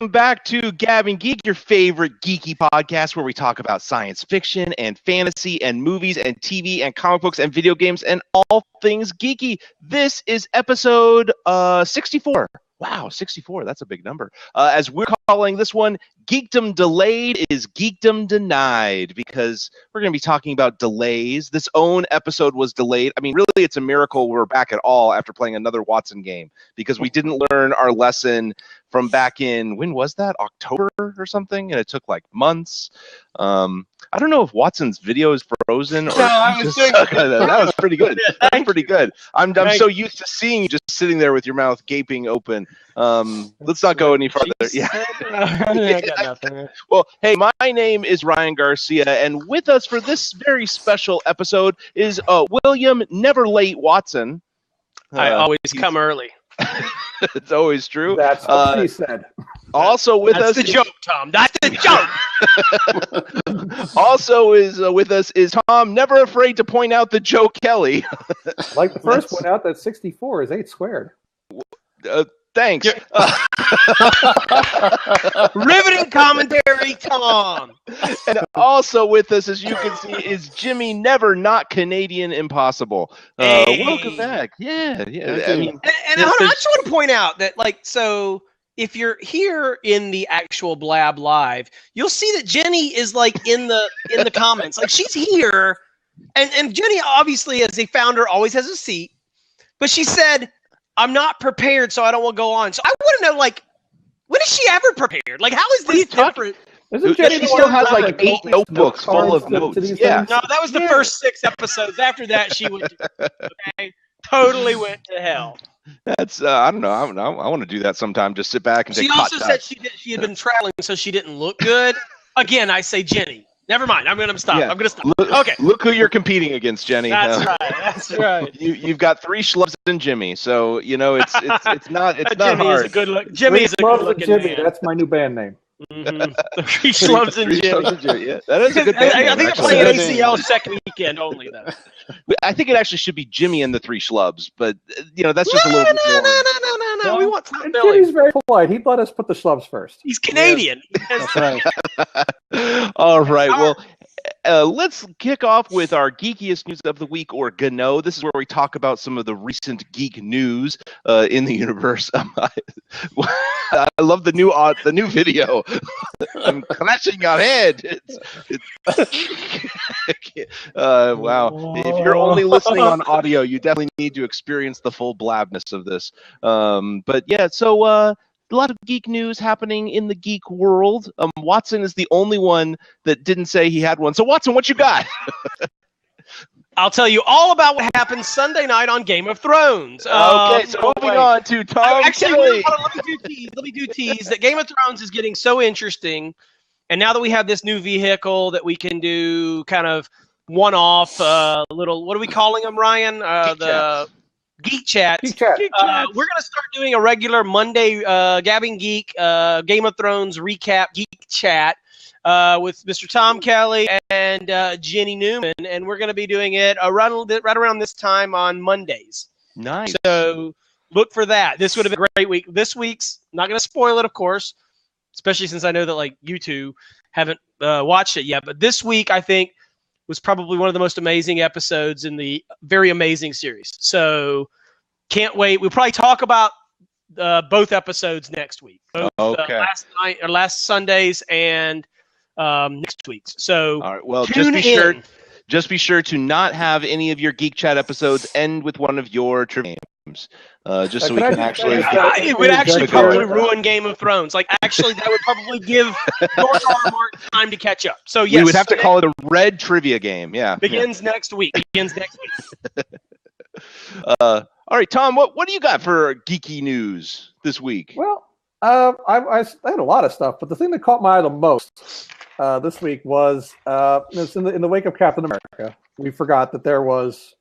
back to Gabbing Geek, your favorite geeky podcast where we talk about science fiction and fantasy and movies and TV and comic books and video games and all things geeky. This is episode 64. Wow, 64, that's a big number. As we're calling this one, Geekdom Delayed is Geekdom Denied, because we're going to be talking about delays. This own episode was delayed. I mean, really, it's a miracle we're back at all after playing another Watson game, because we didn't learn our lesson from back in, when was that? October or something? And it took like months. I don't know if Watson's video is frozen or I was doing that was pretty good. That was pretty good. I'm so used to seeing you just sitting there with your mouth gaping open. Let's not go any further. Yeah. I got nothing. Well, hey, my name is Ryan Garcia, and with us for this very special episode is William Never Late Watson. I always come early. It's always true. That's what she said. Also with us, That's the joke, Tom. That's the joke. Also is with us is Tom, never afraid to point out the Joe Kelly. Like the first one out, that 64 is 8 squared. Thanks. Riveting commentary, Tom. And also with us, as you can see, is Jimmy Never Not Canadian Impossible. Hey. Welcome back. Yeah. I mean, And hold on, I just want to point out that, so if you're here in the actual Blab Live, you'll see that Jenny is in the comments. Like, she's here, and Jenny obviously, as a founder, always has a seat. But she said, "I'm not prepared, so I don't want to go on." So I want to know, when is she ever prepared? How is this different? She still has 8 notebooks full of notes. Yeah. No, that was the first 6 episodes. After that, she went totally went to hell. That's I don't know. I want to do that sometime. Just sit back and She take also hot said she had been traveling, so she didn't look good. Again, I say Jenny. Never mind. I'm gonna stop. Yeah. I'm gonna stop. Okay. Look who you're competing against, Jenny. That's right. That's right. You've got 3 schlubs and Jimmy, so it's not Jimmy hard. Is a good look. Jimmy is a good looking man. That's my new band name. Mm-hmm. 3 schlubs and Jimmy. Yeah, that is a good band name. I think I'm playing ACL second weekend only though. I think it actually should be Jimmy and the 3 schlubs, but that's just a little bit more. No. We want Tom Jimmy's very polite. He'd let us put the schlubs first. He's Canadian. That's right. All right. Well, let's kick off with our Geekiest News of the Week, or GNO. This is where we talk about some of the recent geek news in the universe. I love the new video. I'm crashing your head. Wow. If you're only listening on audio, you definitely need to experience the full blabness of this. But yeah, so a lot of geek news happening in the geek world. Watson is the only one that didn't say he had one. So Watson, what you got? I'll tell you all about what happened Sunday night on Game of Thrones. Okay, so moving on to Tom Kelly. Let me do tease that Game of Thrones is getting so interesting. And now that we have this new vehicle that we can do kind of one-off little, what are we calling them, Ryan? Geek Chats. Geek Chat. We're going to start doing a regular Monday Gabbing Geek Game of Thrones recap Geek Chat with Mr. Tom Kelly and Jenny Newman, and we're going to be doing it right around this time on Mondays. Nice. So look for that. This would have been a great week. This week's, not going to spoil it, of course, especially since I know that you two haven't watched it yet. But this week, I think, was probably one of the most amazing episodes in the very amazing series. So can't wait. We'll probably talk about both episodes next week. Both, okay. Last Sundays and next week's. So all right. Well, just be sure to not have any of your Geek Chat episodes end with one of your trivia games. Just so we can actually. It would actually probably ruin Game of Thrones. Actually, that would probably give George R. R. Martin time to catch up. So yes, we would have to call it a red trivia game. Yeah. Begins next week. All right, Tom. What do you got for geeky news this week? Well, I had a lot of stuff, but the thing that caught my eye the most this week was in the wake of Captain America. We forgot that there was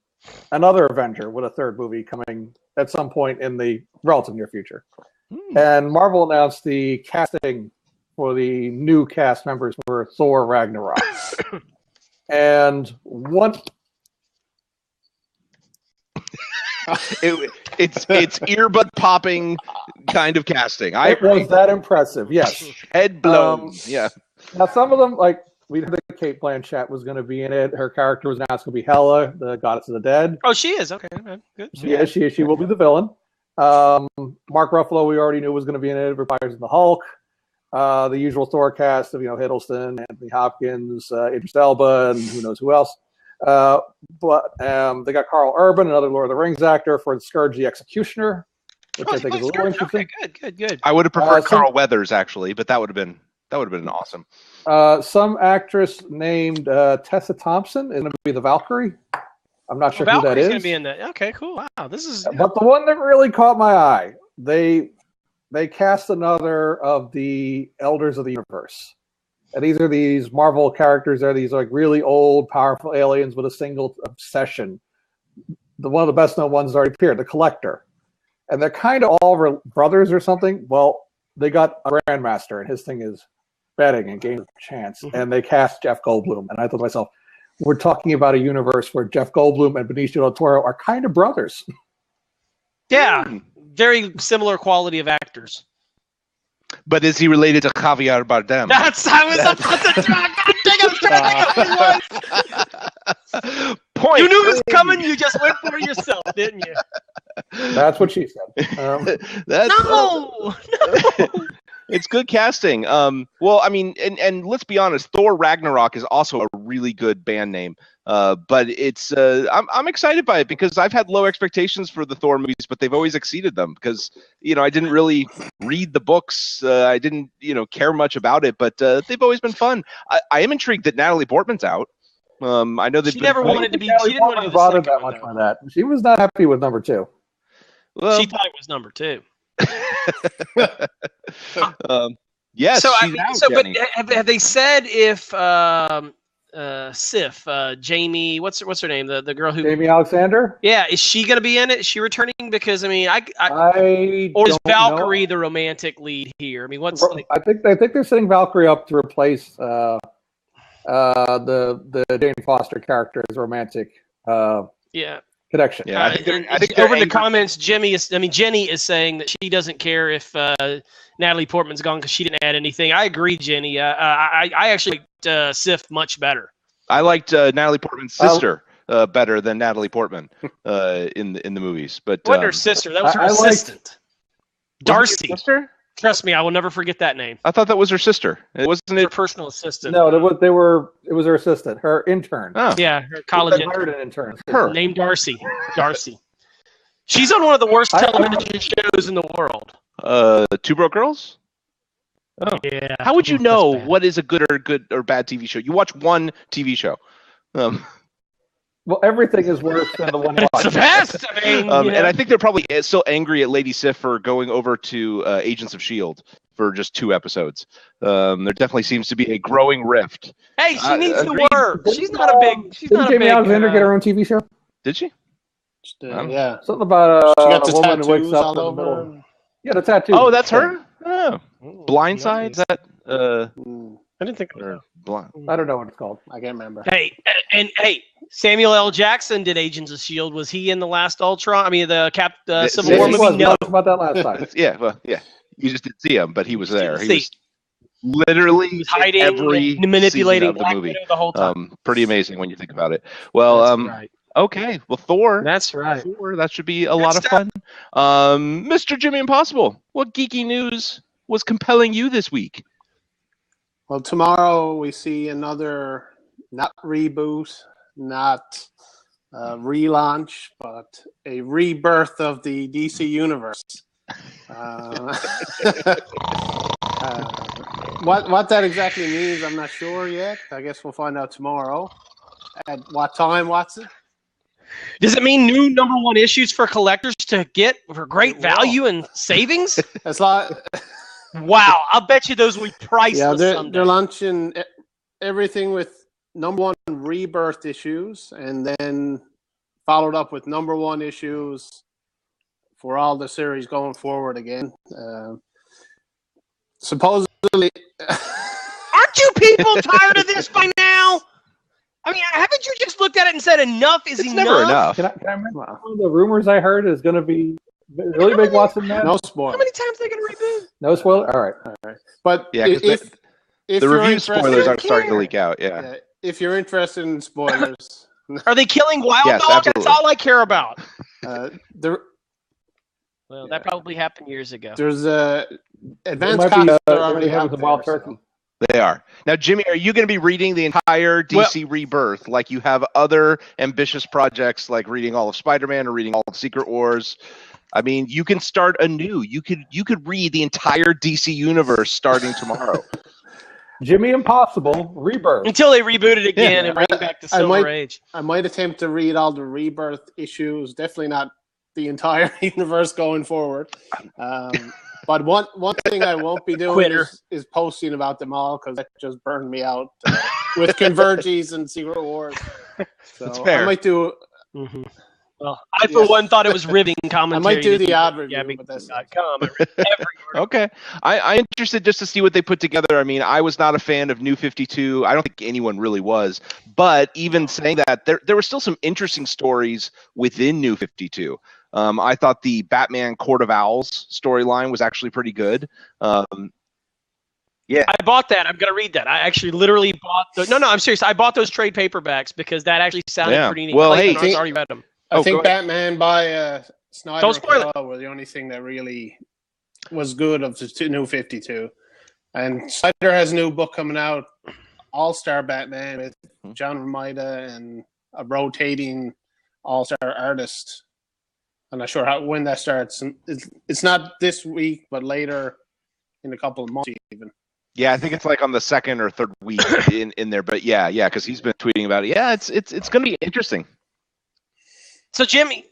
another Avenger with a 3rd movie coming at some point in the relative near future. And Marvel announced the casting for the new cast members for Thor Ragnarok. And It's earbud popping kind of casting. It was that impressive. Yes. Head blown. Yeah. Now some of them, like we heard that Kate Blanchett was going to be in it. Her character was announced to be Hela, the goddess of the dead. Oh, she is. Okay, good. Yeah, she will be the villain. Mark Ruffalo, we already knew was going to be in it. Reprise in the Hulk. The usual Thor cast of Hiddleston, Anthony Hopkins, Idris Elba, and who knows who else. But they got Carl Urban, another Lord of the Rings actor, for Scourge the Executioner, which I think is a little interesting. Okay, good. I would have preferred Carl Weathers actually, but that would have been awesome. Some actress named Tessa Thompson is going to be the Valkyrie. I'm not sure who that is. Valkyrie's going to be in that. Okay, cool. Wow, this is. But the one that really caught my eye, they cast another of the Elders of the Universe. And these are these Marvel characters. They're these like really old, powerful aliens with a single obsession. One of the best known ones already appeared, the Collector. And they're kind of all brothers or something. Well, they got a Grandmaster, and his thing is betting and games of chance. Mm-hmm. And they cast Jeff Goldblum. And I thought to myself, we're talking about a universe where Jeff Goldblum and Benicio del Toro are kind of brothers. Yeah, very similar quality of actors. But is he related to Javier Bardem? I was about to try. Point. You knew it was coming. You just went for it yourself, didn't you? That's what she said. No. It's good casting. Well, I mean, and let's be honest, Thor Ragnarok is also a really good band name. But it's I'm excited by it because I've had low expectations for the Thor movies, but they've always exceeded them because I didn't really read the books. I didn't care much about it, but they've always been fun. I am intrigued that Natalie Portman's out. I know that she never wanted to be. She didn't want to be bothered that much by that. She was not happy with number 2. Well, she thought it was number 2. Yes. So but have they said if Sif, Jamie, what's her name? The girl who Jamie Alexander? Yeah, is she going to be in it? Is she returning? Because or is Valkyrie the romantic lead here? I mean, I think they're setting Valkyrie up to replace the Jane Foster character as romantic. Connection. Yeah, I think over in the comments, Jenny is saying that she doesn't care if Natalie Portman's gone because she didn't add anything. I agree, Jenny. I actually liked Sif much better. I liked Natalie Portman's sister better than Natalie Portman in the movies. But wasn't her sister? That was her assistant, Darcy. Sister? Trust me, I will never forget that name. I thought that was her sister. Wasn't it? Her personal assistant. No, it was her assistant, her intern. Oh. Yeah, her college intern. Her named Darcy. Darcy. She's on one of the worst television shows in the world. Two Broke Girls? Oh. Yeah. How would you know what is a good or bad TV show? You watch one TV show. Well, everything is worse than the one. It's the best. I mean, and I think they're probably still angry at Lady Sif for going over to Agents of S.H.I.E.L.D. for just 2 episodes. There definitely seems to be a growing rift. Hey, she needs to work. She's not a big. Didn't Jamie Alexander get her own TV show? Did she? Yeah. Something about she got a woman who wakes up in the middle. Yeah, the tattoo. Oh, that's her. Oh. Blindside. Is that? I didn't think of her. I don't know what it's called. I can't remember. Hey, Samuel L. Jackson did Agents of S.H.I.E.L.D. Was he in the last Ultron? I mean, the Civil War movie? No. About that last time. Yeah, well, yeah. You just didn't see him, but he was there. He was literally hiding, every manipulating of the movie. The whole time. Pretty amazing when you think about it. Well, right. Okay. Well, Thor. That's right. Thor, that should be a lot of fun. Mr. Jimmy Impossible, what geeky news was compelling you this week? Well, tomorrow we see another, not reboot, not relaunch, but a rebirth of the DC universe. What that exactly means, I'm not sure yet. I guess we'll find out tomorrow. At what time, Watson? Does it mean new number 1 issues for collectors to get for great value and savings? It's like... Wow, I'll bet you those will be priceless. Yeah, they're launching everything with number 1 rebirth issues, and then followed up with number 1 issues for all the series going forward again. Supposedly, aren't you people tired of this by now? I mean, haven't you just looked at it and said enough is It's enough? never enough. Can I remember one of the rumors I heard is going to be really big Watson Man? No spoiler. How many times are they going to reboot? No spoiler? All right. But Yeah, 'cause if the you're review interested- spoilers I aren't starting to care. leak out. Yeah. if you're interested in spoilers, Are they killing Wild Yes, Dog? absolutely. That's all I care about. there Well, that probably happened years ago. there's It advanced might copies be are already having out some there. Wild so- Turkey. They are. Now, Jimmy, are you going to be reading the entire DC Rebirth like you have other ambitious projects like reading all of Spider-Man or reading all of Secret Wars? I mean, you can start anew. You could read the entire DC universe starting tomorrow. Jimmy Impossible, Rebirth. Until they reboot it again and bring back the I Silver might- Age. I might attempt to read all the Rebirth issues. Definitely not the entire universe going forward. But one thing I won't be doing Quitter. is posting about them all because that just burned me out with Converges and Secret Wars. So That's fair. I might do. Mm-hmm. Well, I for one thought it was ribbing I commentary. might do the odd review, Gabbing but that's Geek.com. I read every article. Okay. I'm interested just to see what they put together. I mean, I was not a fan of New 52. I don't think anyone really was. But even saying that, there were still some interesting stories within New 52. I thought the Batman Court of Owls storyline was actually pretty good. I bought that. I'm going to read that. I actually literally bought No, I'm serious. I bought those trade paperbacks because that actually sounded pretty neat. Well, Clayton hey, Arn's already read them. I go think ahead. Batman by Snyder Don't spoil it. and Cavill were the only thing that really was good of the New 52. And Snyder has a new book coming out, All-Star Batman, with John Romita and a rotating All-Star artist. I'm not sure when that starts. It's not this week, but later in a couple of months even. Yeah, I think it's like on the second or third week in there. But yeah, because he's been tweeting about it. Yeah, it's going to be interesting. So, Jimmy,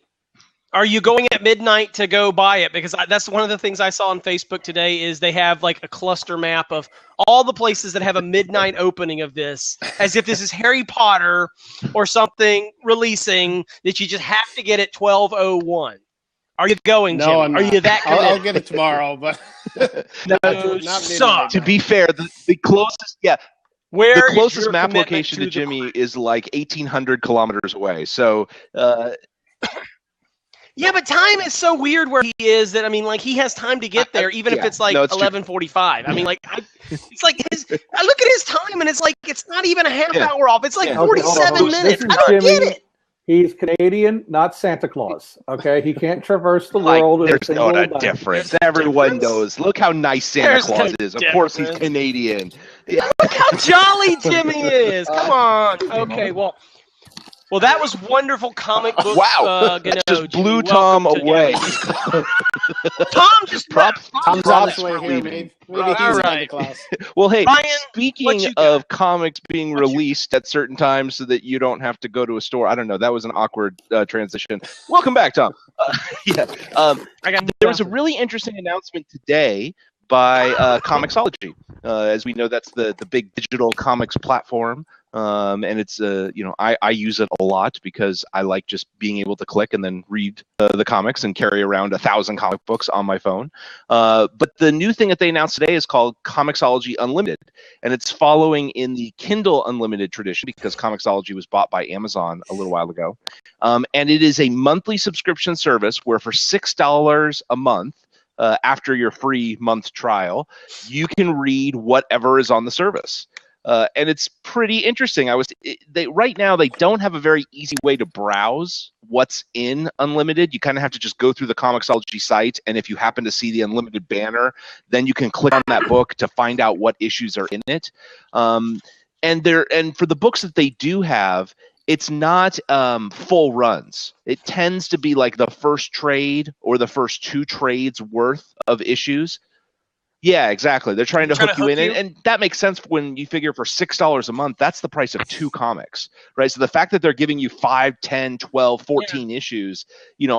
are you going at midnight to go buy it? Because that's one of the things I saw on Facebook today is they have like a cluster map of all the places that have a midnight opening of this, as if this is Harry Potter or something releasing that you just have to get at 12:01. Are you going, Jimmy? No, I'm Are not. you that committed? I'll get it tomorrow, but No, not suck. To be fair, the closest, Where the is closest your map commitment location to the Jimmy crew? is like 1,800 kilometers away. So, Yeah, but time is so weird where he is that, I mean, like, he has time to get there, even if yeah. it's like No, it's true. 11:45. I mean, like, it's like I look at his time and it's like it's not even a half Yeah. hour off. It's like Yeah. 47 Hold on. minutes. Listen, I don't Jimmy, get it. He's Canadian, not Santa Claus. Okay, he can't traverse the like, world in a there's single not a night. difference. There's a Everyone difference. knows. Look how nice Santa There's Claus no is. Of course, he's difference. Canadian. Look how jolly Jimmy is. Come on. Okay, well, that was wonderful comic book. Wow, Gano, just Jimmy. blew Welcome Tom to away. Tom just Props. Tom's Props on his for way here. leaving. Maybe All he's Santa right. Claus. Well, hey, Ryan, what speaking you got? of comics being released at certain times so that you don't have to go to a store, I don't know. That was an awkward transition. Welcome back, Tom. I got There was a really interesting announcement today by Comixology. As we know, that's the big digital comics platform. And it's, I use it a lot because I like just being able to click and then read the comics and carry around 1,000 comic books on my phone. But the new thing that they announced today is called Comixology Unlimited. And it's following in the Kindle Unlimited tradition because Comixology was bought by Amazon a little while ago. And it is a monthly subscription service where for $6 a month, after your free month trial, you can read whatever is on the service. And it's pretty interesting. Right now they don't have a very easy way to browse what's in Unlimited. You kind of have to just go through the Comixology site, and if you happen to see the Unlimited banner, then you can click on that book to find out what issues are in it. And for the books that they do have, it's not full runs. It tends to be like the first trade or the first 2 trades worth of issues. Yeah, exactly. They're trying to hook you in. And that makes sense when you figure for $6 a month, that's the price of 2 comics, right? So the fact that they're giving you 5, 10, 12, 14 issues,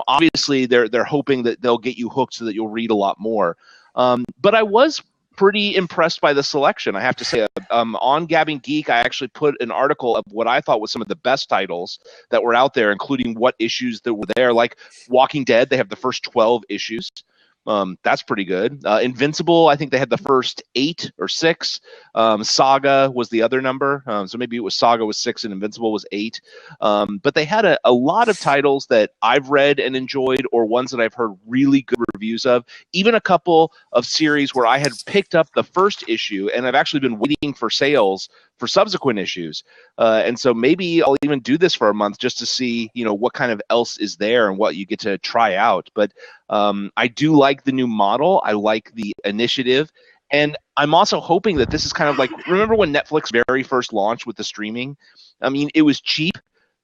obviously they're hoping that they'll get you hooked so that you'll read a lot more. But I was pretty impressed by the selection, I have to say. On Gabbing Geek, I actually put an article of what I thought was some of the best titles that were out there, including what issues that were there. Like Walking Dead, they have the first 12 issues. That's pretty good. Invincible, I think they had the first 8 or 6. Saga was the other number. So maybe it was Saga was 6 and Invincible was 8. But they had a lot of titles that I've read and enjoyed, or ones that I've heard really good reviews of. Even a couple of series where I had picked up the first issue and I've actually been waiting for sales for subsequent issues. And so maybe I'll even do this for a month just to see, what kind of else is there and what you get to try out. But I do like the new model. I like the initiative. And I'm also hoping that this is kind of like, remember when Netflix very first launched with the streaming? I mean, it was cheap,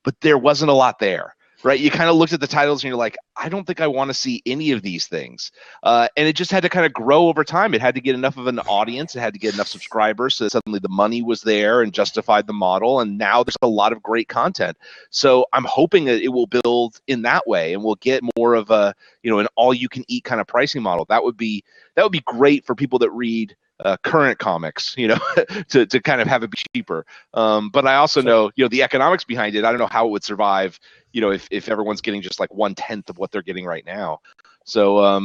but there wasn't a lot there, right? You kind of looked at the titles and you're like, I don't think I want to see any of these things. And it just had to kind of grow over time. It had to get enough of an audience. It had to get enough subscribers so that suddenly the money was there and justified the model. And now there's a lot of great content. So I'm hoping that it will build in that way and we'll get more of a, an all-you-can-eat kind of pricing model. That would be great for people that read current comics, to kind of have it be cheaper. But I also know, the economics behind it. I don't know how it would survive, if everyone's getting just like 1/10 of what they're getting right now. So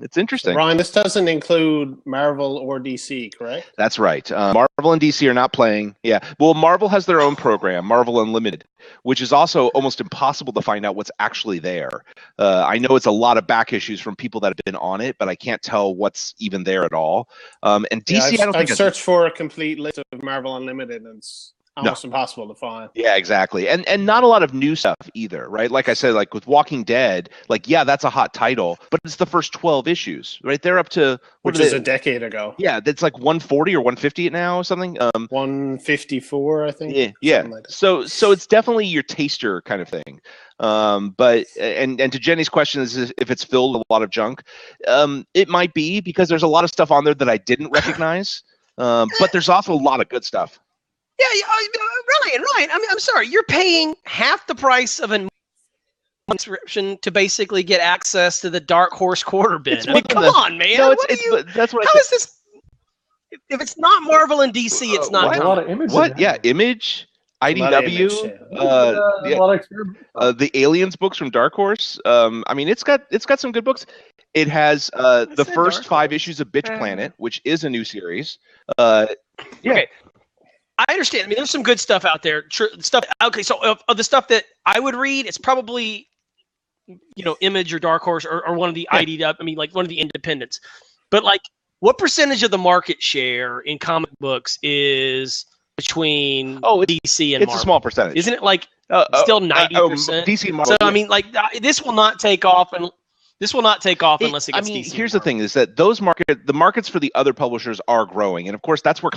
it's interesting. Brian, this doesn't include Marvel or DC, correct? That's right. Marvel and DC are not playing. Yeah. Well, Marvel has their own program, Marvel Unlimited, which is also almost impossible to find out what's actually there. I know it's a lot of back issues from people that have been on it, but I can't tell what's even there at all. And DC, I've searched for a complete list of Marvel Unlimited, and it's almost impossible to find. Yeah, exactly. And not a lot of new stuff either, right? Like I said, like with Walking Dead, that's a hot title, but it's the first 12 issues, right? They're up to which is a decade ago. Yeah, that's like 140 or 150 now or something. 154, I think. Yeah. Like so it's definitely your taster kind of thing. But to Jenny's question is if it's filled with a lot of junk, it might be because there's a lot of stuff on there that I didn't recognize. But there's also a lot of good stuff. Yeah, Ryan. I'm sorry. You're paying half the price of a subscription to basically get access to the Dark Horse quarter bin. Come on, man. No, that's what How is this? If it's not Marvel and DC, it's not. A lot of Image. What? Yeah, Image, IDW, the Aliens books from Dark Horse. It's got some good books. It has the first 5 issues of Bitch Planet, which is a new series. Okay. I understand. I mean, there's some good stuff out there. Stuff. Okay, so of the stuff that I would read, it's probably, Image or Dark Horse or one of the IDW. I mean, like one of the independents. But like, what percentage of the market share in comic books is between DC and Marvel? It's a small percentage, isn't it? Like still 90%. DC and Marvel. So I mean, like this will not take off unless it gets DC. Here's the thing: is that the markets for the other publishers are growing, and of course that's where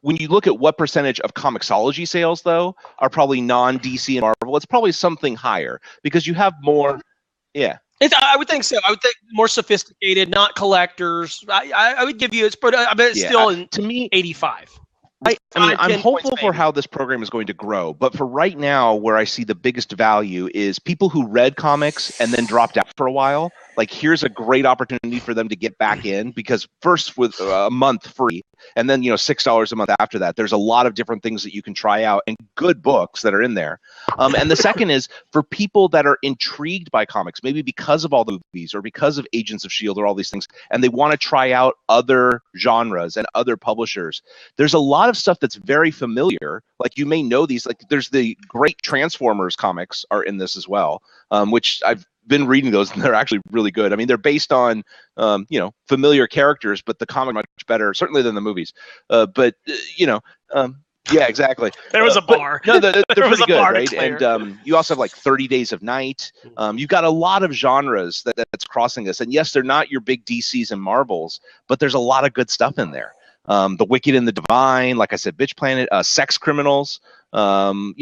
when you look at what percentage of Comixology sales though are probably non-DC and Marvel, it's probably something higher because you have more. Yeah. I would think so. I would think more sophisticated, not collectors. I would give you but it's still to me 85. I'm hopeful for how this program is going to grow, but for right now, where I see the biggest value is people who read comics and then dropped out for a while. Like, here's a great opportunity for them to get back in because first with a month free, and then $6 a month after that. There's a lot of different things that you can try out and good books that are in there. And the second is for people that are intrigued by comics, maybe because of all the movies or because of Agents of S.H.I.E.L.D. or all these things, and they want to try out other genres and other publishers. There's a lot of stuff that's very familiar. Like, you may know these. Like, there's the great Transformers comics are in this as well, which I've been reading those, and they're actually really good. I mean, they're based on, familiar characters, but the comic much better, certainly than the movies. Yeah, exactly. There was a bar. No, they're pretty good, right? And you also have like 30 Days of Night. You've got a lot of genres that's crossing this. And yes, they're not your big DCs and Marvels, but there's a lot of good stuff in there. The Wicked and the Divine, like I said, Bitch Planet, Sex Criminals, some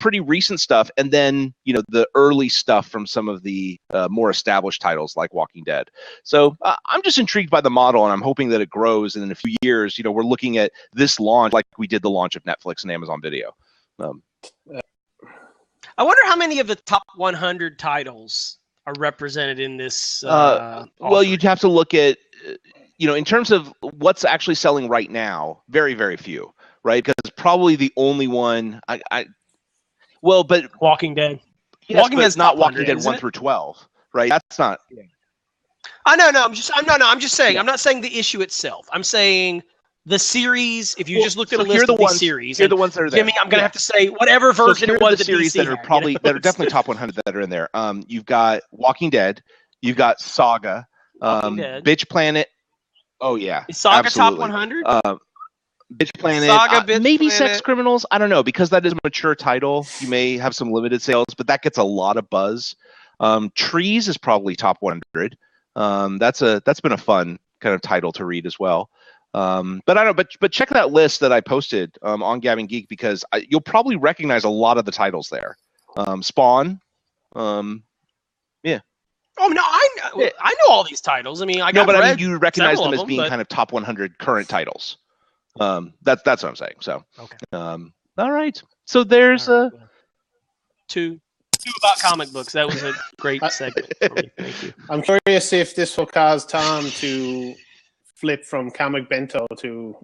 pretty recent stuff, and then the early stuff from some of the more established titles like Walking Dead. So I'm just intrigued by the model, and I'm hoping that it grows. And in a few years, we're looking at this launch like we did the launch of Netflix and Amazon Video. I wonder how many of the top 100 titles are represented in this. Well, you'd have to look at. In terms of what's actually selling right now, very, very few, right? Because probably the only one but Walking Dead. Yes, Walking Dead's not Walking Dead 1 through 12, right? That's not. I'm just saying. I'm not saying the issue itself. I'm saying the series. If you just looked at a list of these series, here are the ones that are there. Jimmy, I'm gonna have to say whatever version it was. The series that are probably that are definitely top 100 that are in there. You've got Walking Dead. You've got Saga. Bitch Planet. Oh yeah, is Saga absolutely. top 100? Bitch Planet. Saga, maybe Planet. Sex Criminals. I don't know, because that is a mature title. You may have some limited sales, but that gets a lot of buzz. Trees is probably top 100. That's been a fun kind of title to read as well. But I don't know, but check that list that I posted on Gabbing Geek, because you'll probably recognize a lot of the titles there. Spawn. Yeah. Oh no, I know all these titles. I mean, I mean, you recognize them as being kind of top 100 current titles. That's what I'm saying. So, okay. All right. So there's two about comic books. That was a great segment for me. Thank you. I'm curious if this will cause Tom to flip from Comic Bento to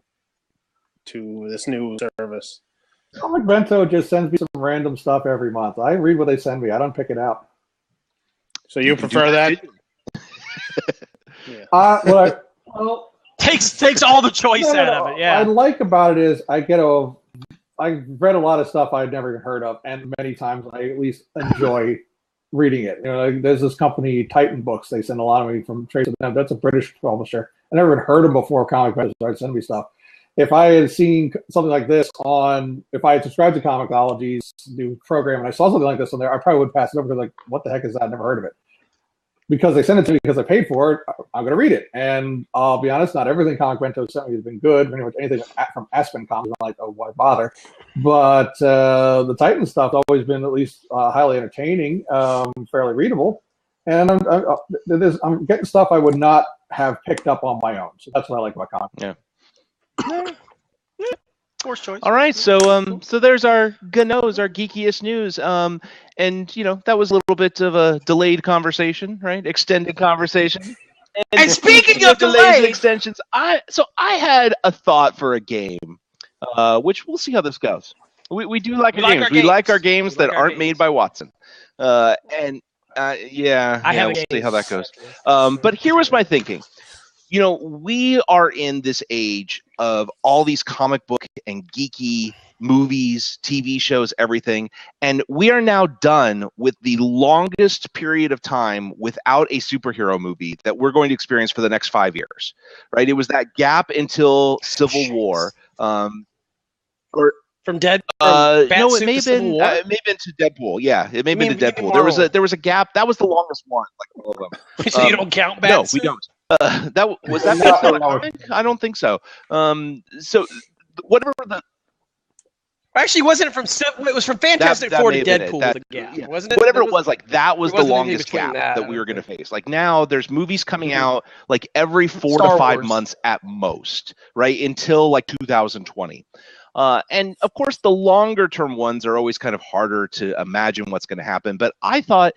this new service. Comic Bento just sends me some random stuff every month. I read what they send me. I don't pick it out. So you prefer that? Yeah. Takes all the choice out of it. Yeah. What I like about it is I've read a lot of stuff I'd never even heard of, and many times I at least enjoy reading it. There's this company, Titan Books. They send a lot of me from trades with them. That's a British publisher. I never even heard of them before Comic Bento started sending me stuff. If I had seen something like this if I had subscribed to Comixology's new program and I saw something like this on there, I probably would pass it over, because what the heck is that? I've never heard of it. Because they sent it to me because I paid for it, I'm going to read it. And I'll be honest, not everything Comic Bento sent me has been good. Pretty much anything from Aspen Comics, I'm like, oh, why bother? But the Titan stuff's always been at least highly entertaining, fairly readable. And I'm getting stuff I would not have picked up on my own. So that's what I like about comics. Yeah. Force choice. All right, so there's our GNOs, our Geekiest news, and that was a little bit of a delayed conversation, right? Extended conversation. And speaking of delays and extensions, I had a thought for a game, which we'll see how this goes. We do like our games. We like our games that aren't made by Watson, yeah, we'll see how that goes. But here was my thinking. We are in this age of all these comic book and geeky movies, TV shows, everything. And we are now done with the longest period of time without a superhero movie that we're going to experience for the next 5 years, right? It was that gap until Civil War. From it may have been to Deadpool. Yeah, it may have been to Deadpool. There was a gap. That was the longest one, like all of them. So you don't count Batsuit? No, we don't. That was that based on a comic? I don't think so. So whatever the actually wasn't from it was from Fantastic Four to Deadpool. The gap, wasn't it? Whatever it was, like that was the longest gap that we were going to face. Like now, there's movies coming out like every 4 to 5 months at most, right? Until like 2020. And of course, the longer term ones are always kind of harder to imagine what's going to happen. But I thought,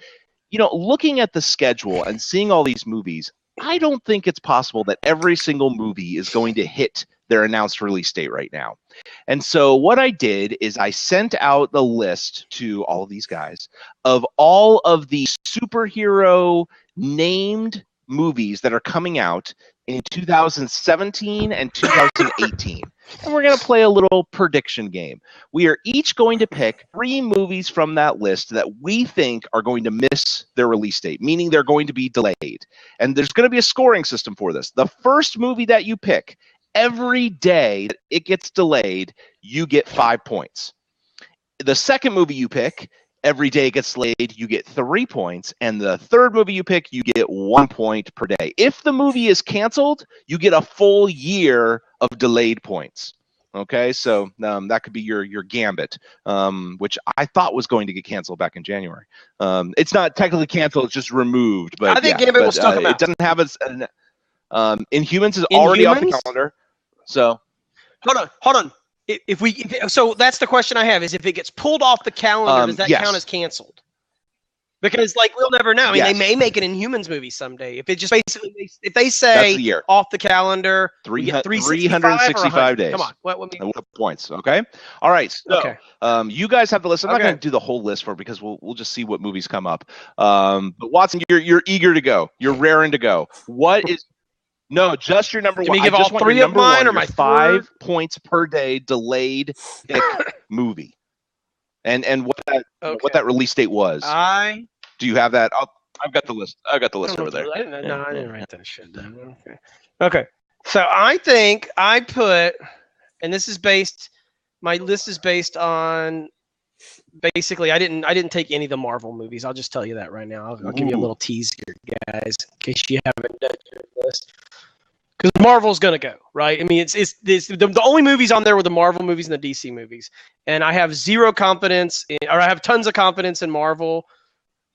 looking at the schedule and seeing all these movies, I don't think it's possible that every single movie is going to hit their announced release date right now. And so what I did is I sent out the list to all of these guys of all of the superhero named movies that are coming out in 2017 and 2018. And we're going to play a little prediction game. We are each going to pick 3 movies from that list that we think are going to miss their release date, meaning they're going to be delayed. And there's going to be a scoring system for this. The first movie that you pick, every day that it gets delayed, you get 5 points. The second movie you pick, every day it gets delayed, you get 3 points. And the third movie you pick, you get 1 point per day. If the movie is canceled, you get a full year of delayed points. Okay, so that could be your gambit, which I thought was going to get canceled back in January. It's not technically canceled; it's just removed. But I think Gambit will still come out. It doesn't have Inhumans is already off the calendar. So hold on. So that's the question I have: is if it gets pulled off the calendar, does that count as canceled? Because like we'll never know. I mean, Yes. they may make an Inhumans movie someday. If it just basically if they That's say the year. off the calendar, we get 365 days. Come on, what And what points? Okay. All right. So, Okay. you guys have the list. I'm not Okay. going to do the whole list for it because we'll just see what movies come up. But Watson, you're eager to go. You're raring to go. What is? No, just your number Can one. we give I just all want three your of number mine one, or your my 5 points per day delayed pick movie, and what that release date was. Do you have that? I've got the list. I've got the list over there. I didn't write that shit down. Okay. So I think I put, and this is based. My list is based on. Basically, I didn't take any of the Marvel movies. I'll just tell you that right now. I'll give you a little tease here, guys, in case you haven't done your list. Because Marvel's gonna go, right? I mean, it's the only movies on there were the Marvel movies and the DC movies, and I have zero confidence, I have tons of confidence in Marvel.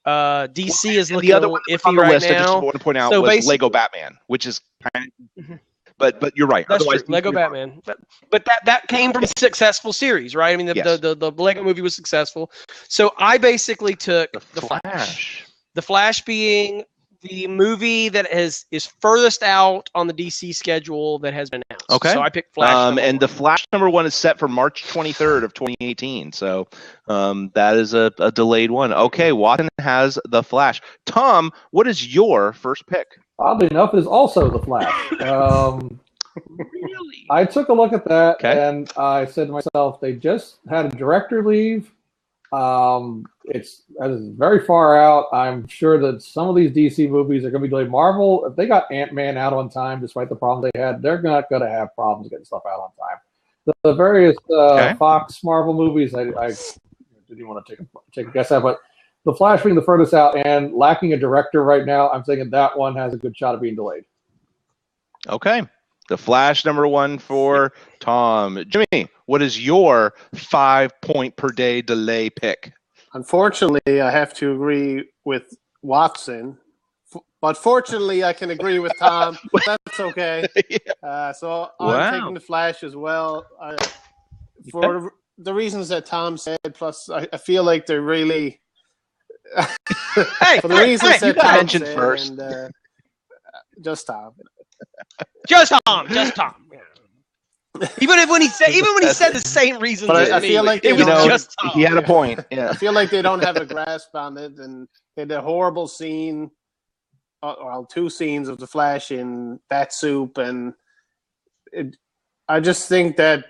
DC is looking the other one iffy on the right list. I just now. want to point out So was Lego Batman, which is kind of, but you're right. That's Otherwise, true. Lego Batman, but that came from a successful series, right? I mean, the Lego movie was successful. So I basically took the Flash. The Flash being the movie that is furthest out on the DC schedule that has been announced. Okay. So I picked Flash. And the Flash number 1 is set for March 23rd of 2018. So that is a delayed one. Okay, Watson has the Flash. Tom, what is your first pick? Oddly enough, is also the Flash. Really? I took a look at that and I said to myself, they just had a director leave. It's very far out. I'm sure that some of these DC movies are going to be delayed. Marvel, if they got Ant-Man out on time, despite the problems they had, they're not going to have problems getting stuff out on time. The various Fox Marvel movies, I didn't want to take a guess at, but the Flash being the furthest out and lacking a director right now, I'm thinking that one has a good shot of being delayed. Okay. The Flash number 1 for Tom. Jimmy, what is your 5 point per day delay pick? Unfortunately, I have to agree with Watson, but fortunately, I can agree with Tom. That's okay. So I'm taking the Flash as well. For the reasons that Tom said, plus I feel like they're really... for the reasons that Tom mentioned said, first. And, just Tom. Just Tom. Even when he said the same reasons, but I feel like it was just Tom. He had a point. Yeah. I feel like they don't have a grasp on it, and they had a horrible scene, 2 scenes of the Flash in Bat Soup, and I just think that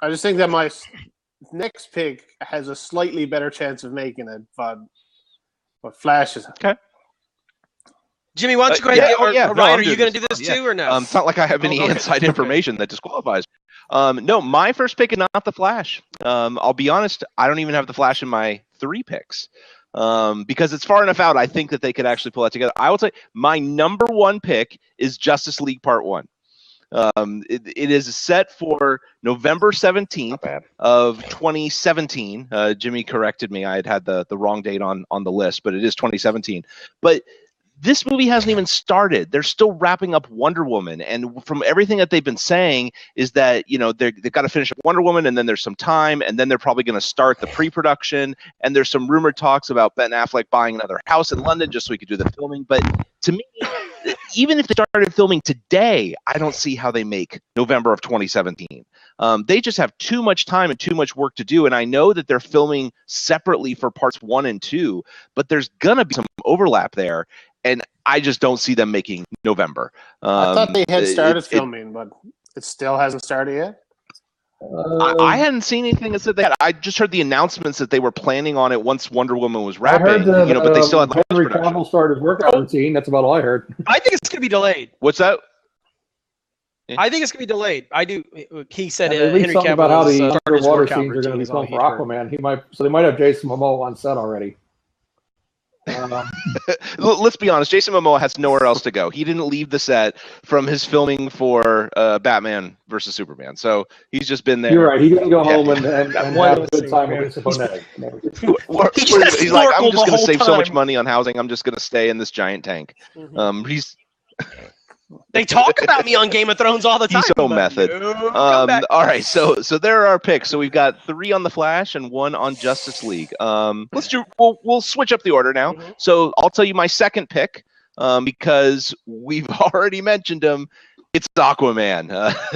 my next pick has a slightly better chance of making it, but Flash is okay. Jimmy, why don't you go ahead? Ryan, are you going to do this too, or no? It's not like I have any inside information that disqualifies. No, my first pick is not the Flash. I'll be honest, I don't even have the Flash in my 3 picks because it's far enough out. I think that they could actually pull that together. I will say my number 1 pick is Justice League Part 1. It is set for November 17th of 2017. Jimmy corrected me. I had the wrong date on the list, but it is 2017. But this movie hasn't even started. They're still wrapping up Wonder Woman. And from everything that they've been saying is that, they've got to finish up Wonder Woman, and then there's some time, and then they're probably going to start the pre-production. And there's some rumored talks about Ben Affleck buying another house in London just so he could do the filming. But to me, even if they started filming today, I don't see how they make November of 2017. They just have too much time and too much work to do. And I know that they're filming separately for parts 1 and 2, but there's going to be some overlap there. And I just don't see them making November. I thought they had started filming, but it still hasn't started yet. I hadn't seen anything that said that. I just heard the announcements that they were planning on it once Wonder Woman was wrapping. I heard but they still had Henry Cavill started his workout routine. That's about all I heard. I think it's going to be delayed. What's that? I think it's going to be delayed. I do. He said Henry Cavill about how the underwater scenes are going to be filmed for Aquaman. So they might have Jason Momoa on set already. Let's be honest. Jason Momoa has nowhere else to go. He didn't leave the set from his filming for Batman versus Superman, so he's just been there. You're right. He didn't go home and have a good time with Lisa Bonet. He's like, I'm just going to save so much money on housing. I'm just going to stay in this giant tank. They talk about me on Game of Thrones all the time. He's so but method. no comeback. All right, so there are our picks. So we've got 3 on the Flash and 1 on Justice League. We'll switch up the order now. Mm-hmm. So I'll tell you my second pick because we've already mentioned him. It's Aquaman.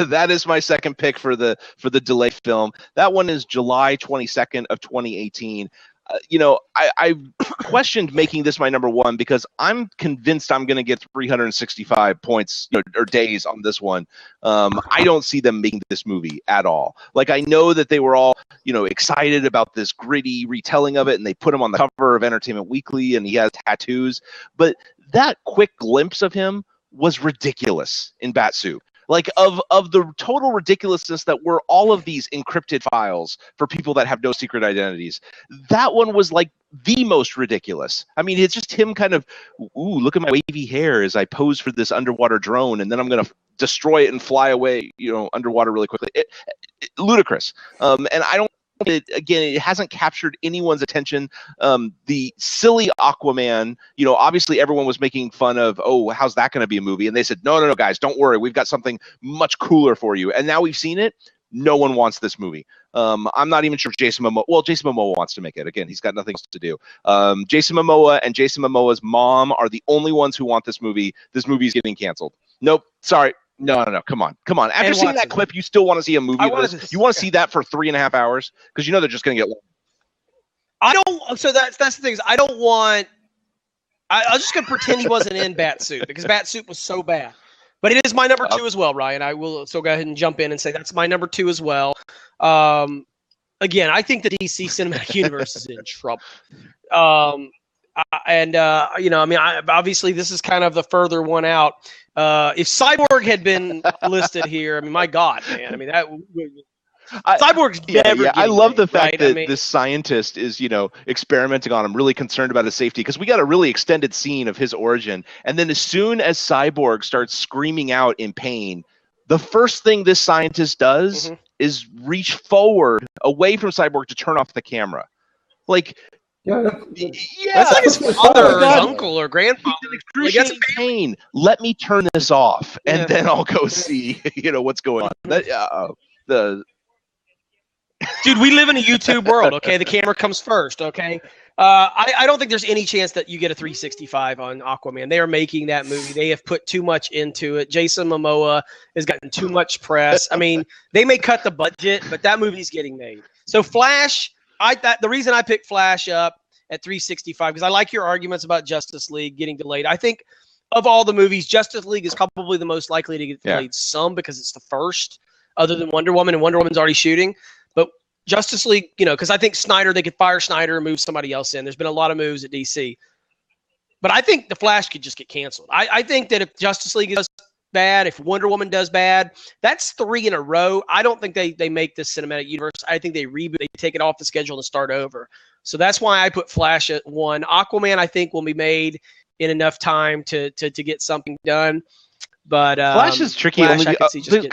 That is my second pick for the delayed film. That one is July 22nd of 2018. I questioned making this my number 1 because I'm convinced I'm going to get 365 points or days on this one. I don't see them making this movie at all. Like, I know that they were all, excited about this gritty retelling of it, and they put him on the cover of Entertainment Weekly, and he has tattoos. But that quick glimpse of him was ridiculous in Batsuit. Like, of the total ridiculousness that were all of these encrypted files for people that have no secret identities, that one was like the most ridiculous. I mean, it's just him kind of, ooh, look at my wavy hair as I pose for this underwater drone, and then I'm going to destroy it and fly away, underwater really quickly. Ludicrous. And I don't, it hasn't captured anyone's attention. The silly Aquaman, obviously everyone was making fun of, oh, how's that going to be a movie? And they said, no, guys, don't worry. We've got something much cooler for you. And now we've seen it. No one wants this movie. I'm not even sure Jason Momoa. Well, Jason Momoa wants to make it. Again, he's got nothing else to do. Jason Momoa and Jason Momoa's mom are the only ones who want this movie. This movie is getting canceled. Nope. Sorry. No. Come on. After seeing that clip, you still want to see a movie of this? You want to see that for 3.5 hours? Because they're just going to get long. I don't. So that's the thing is I don't want. I'm just going to pretend he wasn't in Batsuit because Batsuit was so bad. But it is my number 2 as well, Ryan. I will so go ahead and jump in and say that's my number 2 as well. Again, I think the DC Cinematic Universe is in trouble. Obviously this is kind of the further one out. If Cyborg had been listed here, my God, man. Cyborg's never. Yeah, I love the fact right? that this scientist is, experimenting on him, really concerned about his safety, because we got a really extended scene of his origin, and then as soon as Cyborg starts screaming out in pain, the first thing this scientist does is reach forward away from Cyborg to turn off the camera. Like, that's like his father or his uncle or grandfather. Excruciating pain. Let me turn this off, and then I'll go see, what's going on. Dude, we live in a YouTube world, okay? The camera comes first, okay? I don't think there's any chance that you get a 365 on Aquaman. They are making that movie. They have put too much into it. Jason Momoa has gotten too much press. They may cut the budget, but that movie's getting made. So Flash, the reason I picked Flash up at 365, because I like your arguments about Justice League getting delayed. I think of all the movies, Justice League is probably the most likely to get delayed some because it's the first, other than Wonder Woman, and Wonder Woman's already shooting. But Justice League, because I think Snyder, they could fire Snyder and move somebody else in. There's been a lot of moves at DC. But I think The Flash could just get canceled. I think that if Justice League does bad, if Wonder Woman does bad, that's 3 in a row. I don't think they make this cinematic universe. I think they reboot, they take it off the schedule and start over. So that's why I put Flash at 1. Aquaman, I think, will be made in enough time to get something done. But Flash is tricky Flash, only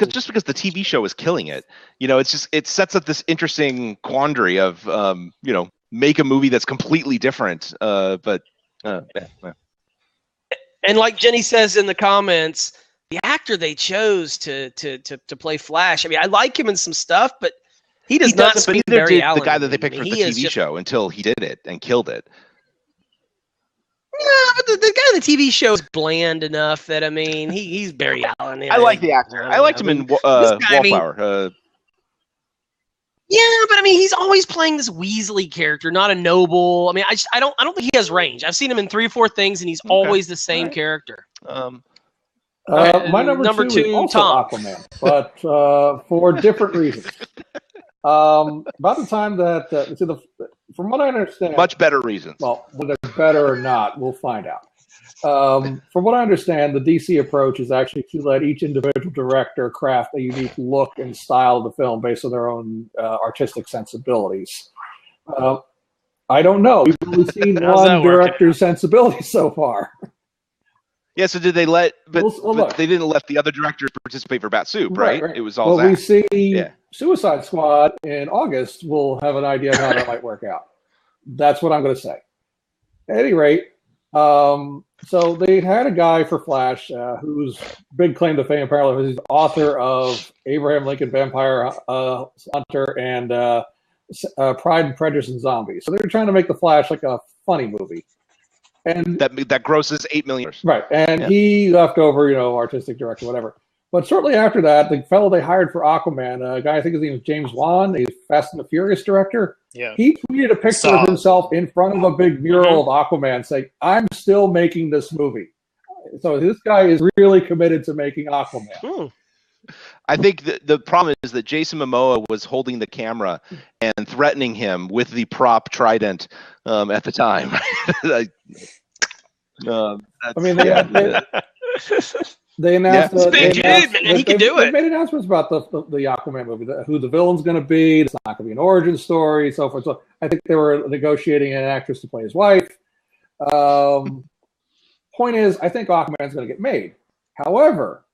just because the TV show is killing it. It sets up this interesting quandary of make a movie that's completely different. And like Jenny says in the comments, the actor they chose to play Flash. I like him in some stuff, but he does not speak Barry Allen. The guy that they picked for the TV show until he did it and killed it. Yeah, but the guy in the TV show is bland enough that he's Barry Allen. I like the actor. I liked him in Wallflower. Yeah, but he's always playing this Weasley character, not a noble. I don't think he has range. I've seen him in 3 or 4 things, and he's always the same character. My number 2 is also Tom. Aquaman, but for different reasons. About the time that from what I understand, much better reasons. Well, whether they're better or not, we'll find out. From what I understand, the DC approach is actually to let each individual director craft a unique look and style of the film based on their own artistic sensibilities. I don't know. We've only seen one director's sensibilities so far. Yeah, so did they let? But they didn't let the other directors participate for Batsuit, right? It was all. Well, we see Suicide Squad in August. We'll have an idea of how that might work out. That's what I'm going to say. At any rate, So they had a guy for Flash whose big claim to fame apparently was he's the author of Abraham Lincoln Vampire Hunter and Pride and Prejudice and Zombies. So they were trying to make the Flash like a funny movie. And that grosses $8 million. Right, and he left over, artistic director, whatever. But shortly after that, the fellow they hired for Aquaman, a guy I think his name is James Wan, he's Fast and the Furious director. Yeah. He tweeted a picture of himself in front of a big mural of Aquaman saying, "I'm still making this movie." So this guy is really committed to making Aquaman. I think the problem is that Jason Momoa was holding the camera and threatening him with the prop trident at the time. They announced he can do it. They made announcements about the Aquaman movie, who the villain's going to be. It's not going to be an origin story, so forth. So I think they were negotiating an actress to play his wife. Point is, I think Aquaman's going to get made. However,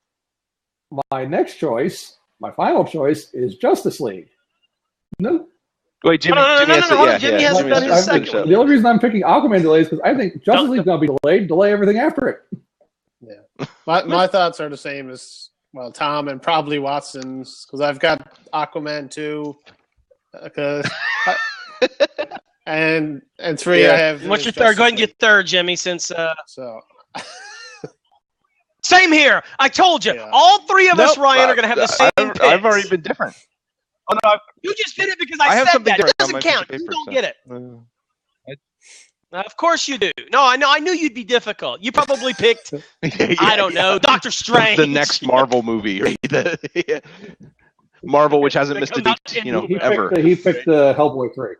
my final choice, is Justice League. No. Wait, Jimmy. Jimmy hasn't done his second. The only reason I'm picking Aquaman delays because I think Justice League's going to be delayed. Delay everything after it. Yeah, my thoughts are the same as Tom and probably Watson's because I've got Aquaman 2, and 3 I have. What's your third? Go ahead and get third, Jimmy. Since so. Same here. I told you, all three of us, Ryan, are going to have the same. I've already been different. Oh no, you just did it because I have said something that. It different doesn't count. You don't get it. Of course you do. No, I know. I knew you'd be difficult. You probably picked, I don't know, Doctor Strange. The next Marvel movie. Marvel, which hasn't missed a beat, ever. He picked Hellboy 3.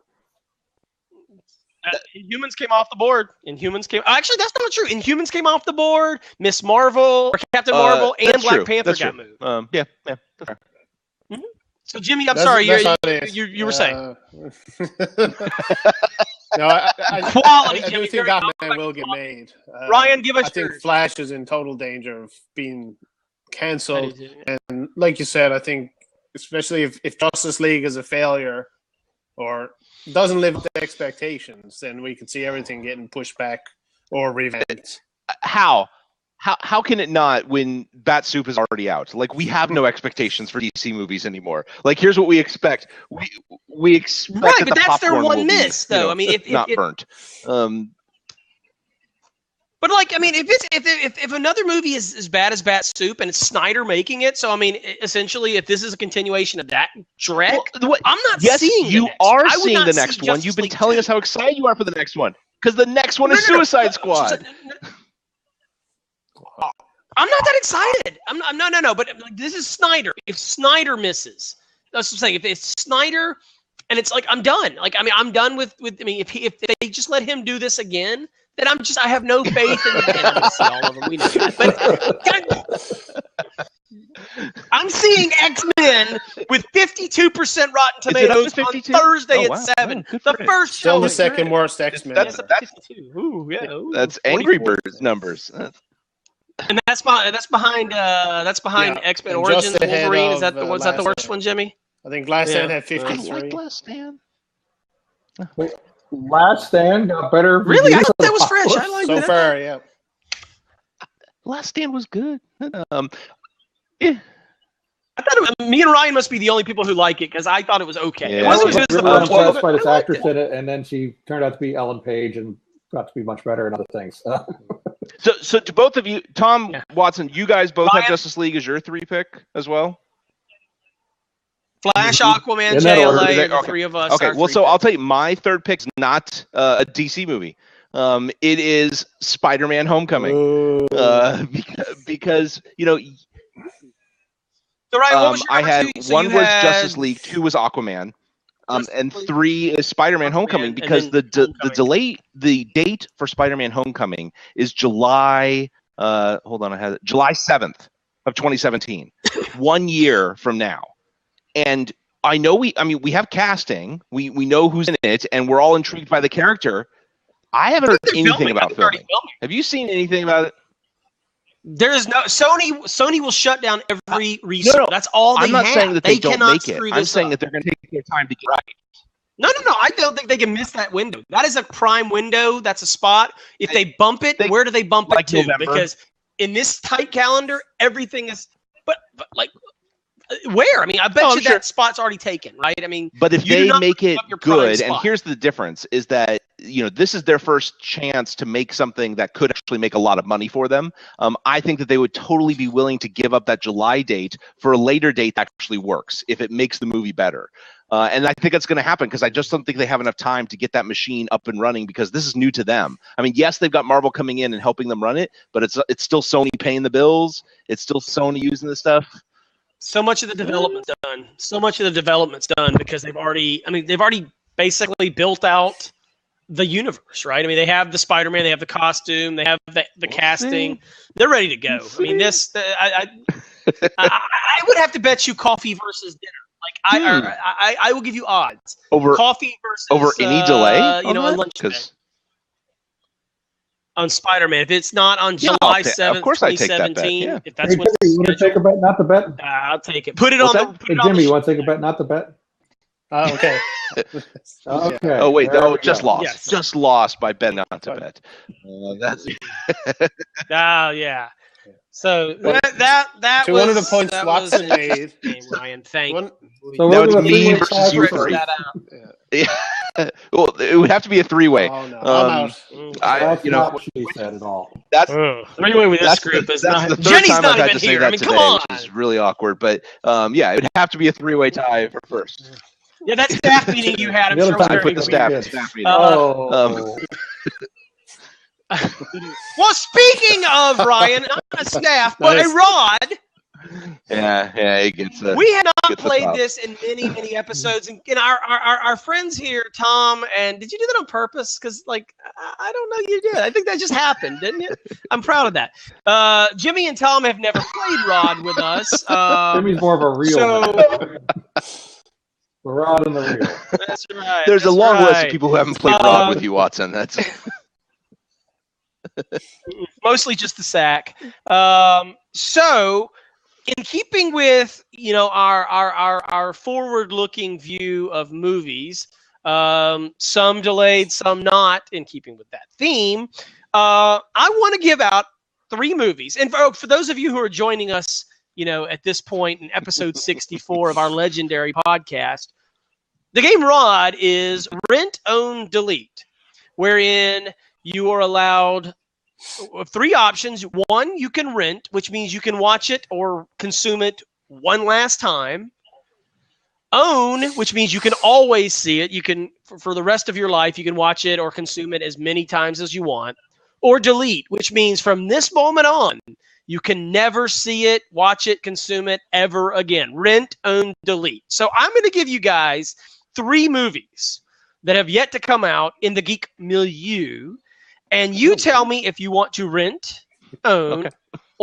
Inhumans came off the board. Actually, that's not true. Inhumans came off the board. Miss Marvel, or Captain Marvel, and Black Panther got moved. Yeah. That's fair. So, Jimmy, I'm sorry. You were saying. No, I do think Aquaman will get made. Ryan, give us. I think Flash is in total danger of being canceled, and like you said, I think especially if Justice League is a failure or doesn't live up to expectations, then we could see everything getting pushed back or revamped. How can it not when Bat Soup is already out? Like, we have no expectations for DC movies anymore. Like, here's what we expect. We expect right, that but the that's their one will miss, be, though. I mean, if not burnt. But like, I mean, if another movie is as bad as Bat Soup and it's Snyder making it, so I mean, essentially, if this is a continuation of that Drek, I'm not seeing. You are seeing the next one. You've been telling us how excited you are for the next one because the next one is Suicide Squad. I'm not that excited. I'm no. But like, this is Snyder. If Snyder misses, that's what I'm saying. If it's Snyder, and it's like I'm done. Like I mean, I'm done with. I mean, if they just let him do this again, then I have no faith in them. See all of them. We know that. But I'm seeing X-Men with 52% Rotten Tomatoes on Thursday at 7. The first show. Still the second worst X-Men. That's 52. Ooh, that's Angry Birds numbers. And that's behind X-Men Origins Wolverine. Is that the worst one, Jimmy? I think Last Stand had 53. I like Last Stand. Wait, Last Stand got better. Really? I thought that was fresh. I like that. So far, yeah. Last Stand was good. Yeah. I thought me and Ryan must be the only people who like it because I thought it was okay. Yeah. It wasn't I was just really impressed by this actress in it, and then she turned out to be Ellen Page and got to be much better in other things. So to both of you, Tom, Watson, you guys both have Justice League as your 3 pick as well? Flash, Aquaman, JLA, the three of us. Okay, well, so I'll tell you, my third pick is not a DC movie. It is Spider-Man: Homecoming. Because So Ryan, what was your I had so one you was had... Justice League, 2 was Aquaman, and 3 is Spider-Man: Homecoming because the date for Spider-Man: Homecoming is July. Hold on, I had it. July 7th of 2017, 1 year from now. And I know we have casting. We know who's in it, and we're all intrigued by the character. I haven't heard anything about filming. Have you seen anything about it? There is no Sony will shut down every research. No. That's all they have. I'm not saying that they don't cannot make it. I'm saying that they're going to take their time to get right. No. I don't think they can miss that window. That is a prime window. That's a spot. If they bump it, where do they bump it to? November. Because in this tight calendar, everything is. But like, where? I mean, I bet you that spot's already taken, right? I mean, but if they make it good, and spot. here's the difference: is that this is their first chance to make something that could actually make a lot of money for them. I think that they would totally be willing to give up that July date for a later date that actually works if it makes the movie better. And I think that's going to happen because I just don't think they have enough time to get that machine up and running because this is new to them. I mean, yes, they've got Marvel coming in and helping them run it, but it's still Sony paying the bills. It's still Sony using the stuff. So much of the development's done. So much of the development's done because they've already basically built out the universe, right? I mean, they have the Spider-Man, they have the costume, they have the casting. They're ready to go. I mean, I would have to bet you coffee versus dinner. Like I will give you odds over coffee versus over any delay. A lunch on Spider-Man. If it's not on July 7th, of course I take that bet. Yeah. If that's Hey, Jimmy, you want to take a bet, not the bet? I'll take it. Put it on. Hey, Jimmy, you want to take a bet, not the bet? Okay. Okay. Oh wait, just lost. Yes. Just lost by bet not to bet. That's. Yeah. So that 200 was points Watson made. Ryan, thank you. So That we're would be doing me versus you three. Yeah. Well, it would have to be a three-way. Oh, no. I'm out. That's not what she said at all. That's three-way with this group is that's not. the third Jenny's time not I've had even to say here. that I mean, today, come on. which is really awkward. But yeah, it would have to be a three-way tie for first. Yeah, that staff meeting you had, I'm The other sure was time very Put the good. staff meeting. Well, speaking of Ryan, not a staff, but a rod. Yeah, it gets. We had not gets the played top. this in many episodes, and our friends here, Tom, and did you do that on purpose? Because I don't know, you did. I think that just happened, didn't it? I'm proud of that. Jimmy and Tom have never played Rod with us. Jimmy's more of a real. So The rod and the reel. that's right. There's a that's long list right. of people who haven't played Rod with you, Watson. That's. Mostly just the sack. So, in keeping with our forward-looking view of movies, some delayed, some not, in keeping with that theme, I want to give out 3 movies. And for those of you who are joining us, at this point in episode 64 of our legendary podcast, the game Rod is Rent, Own, Delete, wherein you are allowed 3 options. 1, you can rent, which means you can watch it or consume it one last time. Own, which means you can always see it. You can, for the rest of your life, you can watch it or consume it as many times as you want. Or delete, which means from this moment on, you can never see it, watch it, consume it ever again. Rent, own, delete. So I'm going to give you guys 3 movies that have yet to come out in the geek milieu. And you tell me if you want to rent, own,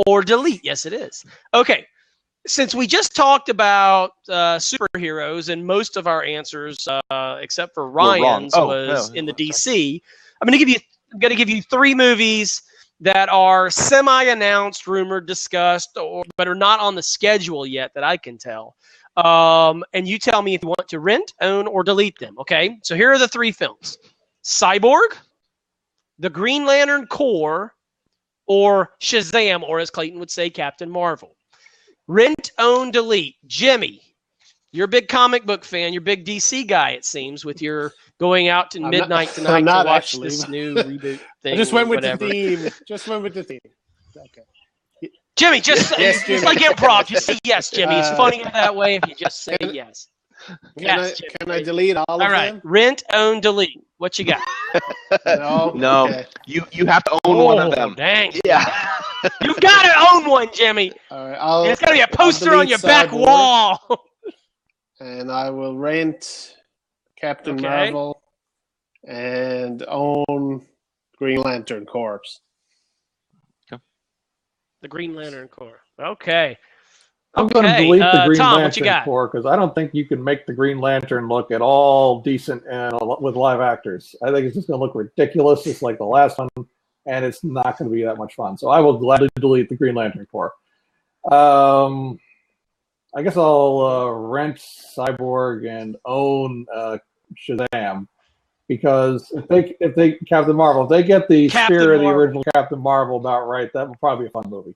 or delete. Yes, it is. Okay. Since we just talked about superheroes and most of our answers, except for Ryan's, was in the DC, I'm going to give you 3 movies that are semi-announced, rumored, discussed, but are not on the schedule yet that I can tell. And you tell me if you want to rent, own, or delete them. Okay. So here are the 3 films: Cyborg, The Green Lantern Corps, or Shazam, or as Clayton would say, Captain Marvel. Rent, own, delete. Jimmy, you're a big comic book fan. You're a big DC guy, it seems, with your going out to midnight tonight to watch this new reboot thing. I just went with whatever. the theme. Okay. Jimmy, just Yes, it's Jimmy. like improv. Just say yes, Jimmy. It's funnier that way if you just say yes. Yes, Jimmy. Can I delete all of All right. them? Rent, own, delete. What you got? No. Okay. You have to own one of them. Dang. Yeah. You've got to own one, Jimmy. All right. And it's got to be a poster on your back wall. And I will rent Captain Marvel and own Green Lantern Corps. The Green Lantern Corps. Okay. I'm going to delete the Green Tom, Lantern Corps because I don't think you can make the Green Lantern look at all decent and with live actors. I think it's just going to look ridiculous, just like the last one, and it's not going to be that much fun. So I will gladly delete the Green Lantern Corps. I guess I'll rent Cyborg and own Shazam, because if they Captain Marvel, if they get the Captain spirit of the Marvel. original Captain Marvel about right, that would probably be a fun movie.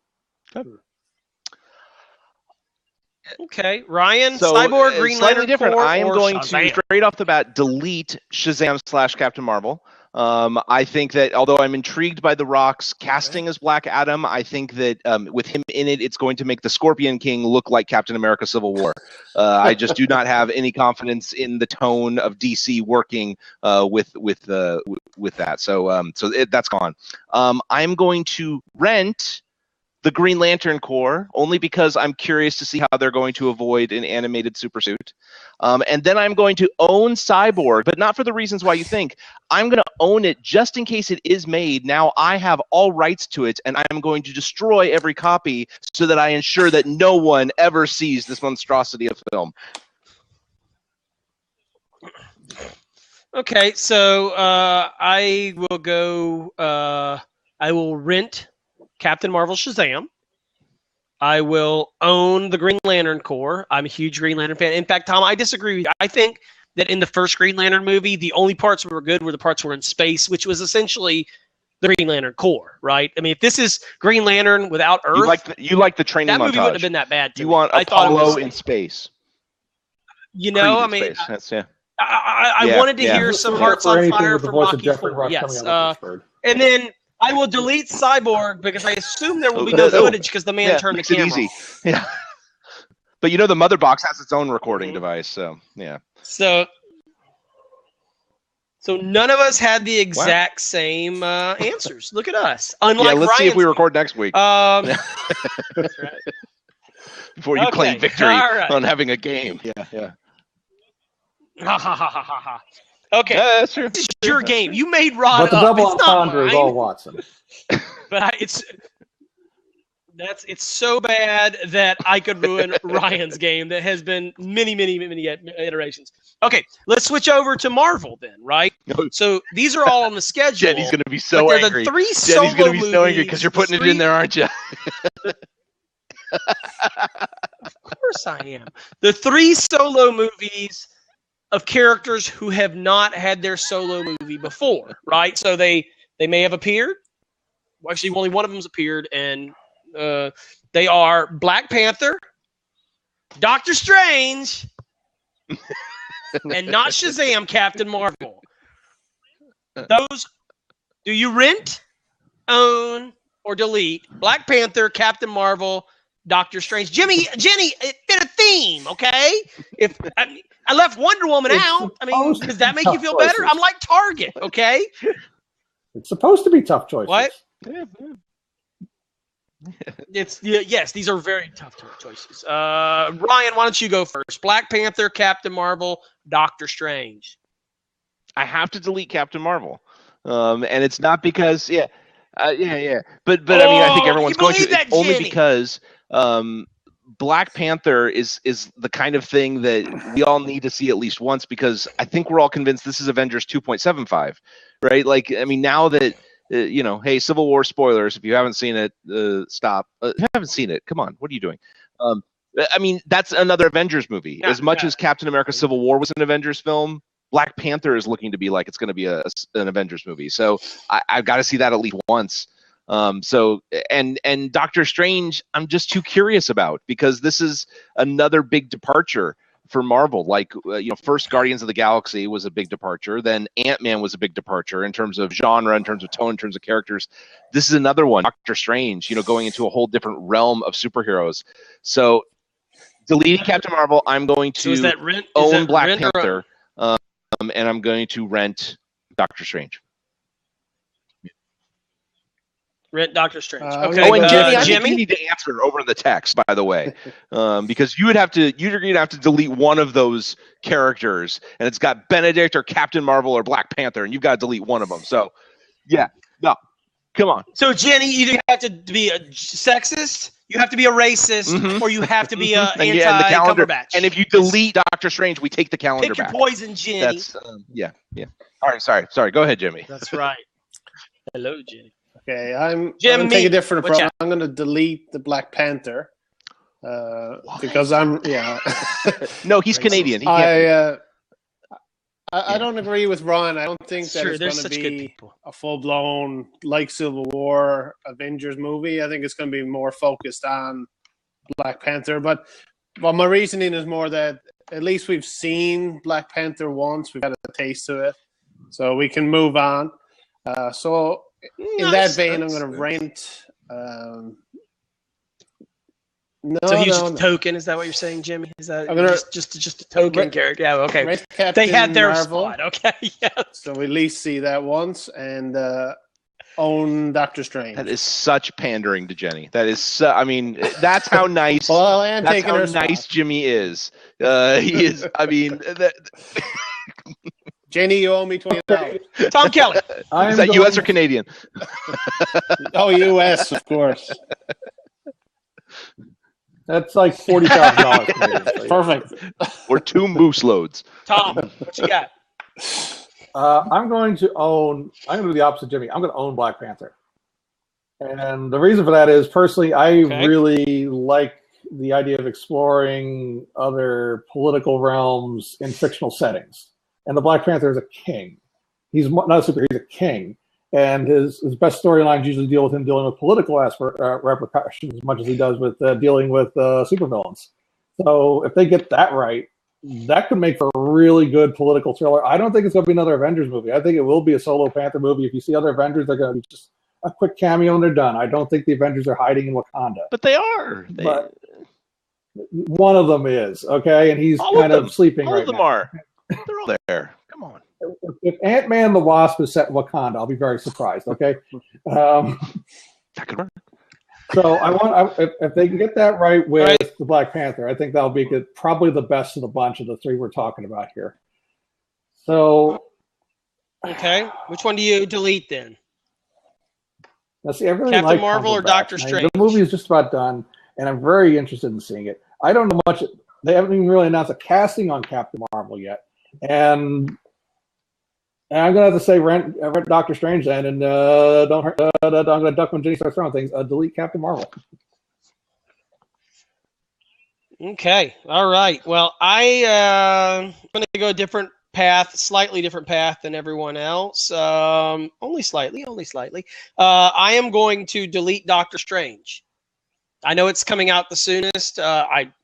Okay, Ryan, So Cyborg, Green slightly Lantern different. Corps, I am or going Shazam? to straight off the bat delete Shazam / Captain Marvel. I think that although I'm intrigued by The Rock's casting as Black Adam, I think that with him in it, it's going to make the Scorpion King look like Captain America: Civil War. I just do not have any confidence in the tone of DC working with that. So that's gone. I'm going to rent the Green Lantern Corps, only because I'm curious to see how they're going to avoid an animated supersuit. And then I'm going to own Cyborg, but not for the reasons why you think. I'm going to own it just in case it is made. Now I have all rights to it, and I'm going to destroy every copy so that I ensure that no one ever sees this monstrosity of film. Okay, so I will go. I will rent Captain Marvel Shazam. I will own the Green Lantern Corps. I'm a huge Green Lantern fan. In fact, Tom, I disagree with you. I think that in the first Green Lantern movie, the only parts that were good were the parts that were in space, which was essentially the Green Lantern Corps, right? I mean, if this is Green Lantern without Earth, You like the training that movie montage. wouldn't have been that bad. You want I thought it Apollo was, in space. You know, I Creed in mean, space. That's, yeah. I Yeah, wanted to yeah. hear some For Hearts on anything Fire with the from voice of Rocky Jeffrey 4. Rush Yes, coming out of Pittsburgh. and then I will delete Cyborg because I assume there will be no Oh, footage because the man yeah, turned the makes it camera easy. off. Yeah. But you know the mother box has its own recording device, so yeah. So none of us had the exact same answers. Look at us. Unlike Yeah, let's see if we Ryan's record next week That's right. before you claim Okay, victory all right. on having a game. Yeah. Ha ha ha ha ha. Okay, Yeah, that's true. this is your game. You made Rod But the up. double It's not entendre is mine. all Watson. But it's so bad that I could ruin Ryan's game that has been many iterations. Okay, let's switch over to Marvel then, right? So these are all on the schedule. Jenny's gonna be so but they're angry. the three Jenny's solo gonna be so angry movies, because you're putting it in there, aren't you? Of course I am. The three solo movies of characters who have not had their solo movie before, right? So they may have appeared. Well, actually, only one of them's appeared, and they are Black Panther, Doctor Strange, and not Shazam, Captain Marvel. Those, do you rent, own, or delete Black Panther, Captain Marvel, Doctor Strange? Jenny, it fit a theme, okay? If I left Wonder Woman out, I mean, does that make you feel better? I'm like Target, okay? It's supposed to be tough choices. What? Yes, these are very tough choices. Ryan, why don't you go first? Black Panther, Captain Marvel, Doctor Strange. I have to delete Captain Marvel, and it's not because But I mean, I think everyone's going to. It's only because Black Panther is the kind of thing that we all need to see at least once, because I think we're all convinced this is Avengers 2.75, right? Like, I mean, now that hey, Civil War spoilers. If you haven't seen it, stop. If you haven't seen it, come on, what are you doing? I mean, that's another Avengers movie. Yeah, as much as Captain America: Civil War was an Avengers film, Black Panther is looking to be like it's going to be an Avengers movie. So I've got to see that at least once. And Doctor Strange, I'm just too curious about, because this is another big departure for Marvel. Like, first Guardians of the Galaxy was a big departure. Then Ant-Man was a big departure in terms of genre, in terms of tone, in terms of characters. This is another one, Doctor Strange, going into a whole different realm of superheroes. So deleting Captain Marvel, I'm going to own Black Panther, and I'm going to rent Doctor Strange. Rent Doctor Strange. Okay. And Jimmy, I think Jimmy? you need to answer over the text, by the way, because you're going to have to delete one of those characters, and it's got Benedict or Captain Marvel or Black Panther, and you've got to delete one of them. So, no, come on. So Jenny, either you have to be a sexist, you have to be a racist, or you have to be a anti-Cumberbatch. And if you delete Doctor Strange, we take the calendar Pick your back. poison, Jenny. That's All right, sorry. Go ahead, Jimmy. That's right. Hello, Jenny. Okay, I'm going to take a different approach. I'm going to delete the Black Panther because I'm No, he's Canadian. He can't I don't agree with Ron. I don't think that Sure, it's there's going to such good be people. a full-blown, like Civil War, Avengers movie. I think it's going to be more focused on Black Panther. But my reasoning is more that at least we've seen Black Panther once. We've got a taste of it. So we can move on. So in that vein, I'm going to rent... So he's just a token. Is that what you're saying, Jimmy? Is that I'm gonna, just a token character? Yeah. Okay. Captain They had their Marvel, spot. Okay. Yeah. So we at least see that once and own Doctor Strange. That is such pandering to Jenny. That is, I mean, that's how nice. Well, I am that's taking how her nice spot. Jimmy is. He is. I mean, Jenny, you owe me $20. Tom Kelly. Is that U.S. or Canadian? Oh, U.S. of course. That's like $40,000. Perfect. Or 2 moose loads. Tom, what you got? I'm going to do the opposite, Jimmy. I'm going to own Black Panther. And the reason for that is, personally, I really like the idea of exploring other political realms in fictional settings. And the Black Panther is a king. He's not a superhero, he's a king. And his best storylines usually deal with him dealing with political repercussions as much as he does with dealing with supervillains. So if they get that right, that could make for a really good political thriller. I don't think it's going to be another Avengers movie. I think it will be a solo Panther movie. If you see other Avengers, they're going to be just a quick cameo and they're done. I don't think the Avengers are hiding in Wakanda. But they are. But one of them is, okay? And he's kind of sleeping right now. All of them are. They're all there. Come on. If Ant-Man the Wasp is set in Wakanda, I'll be very surprised, okay? That could work. So if they can get that right with the Black Panther, I think that'll be good, probably the best of the bunch of the 3 we're talking about here. So, okay, which one do you delete then? Now see, I really Captain like Marvel or Cumberbatch. Doctor Strange? The movie is just about done, and I'm very interested in seeing it. I don't know much. They haven't even really announced a casting on Captain Marvel yet, and I'm gonna have to say rent Doctor Strange then, and don't hurt. I'm gonna duck when Jenny starts throwing things. Delete Captain Marvel. Okay, all right. Well, I'm going to go a different path, slightly different path than everyone else. Only slightly. I am going to delete Doctor Strange. I know it's coming out the soonest. I'm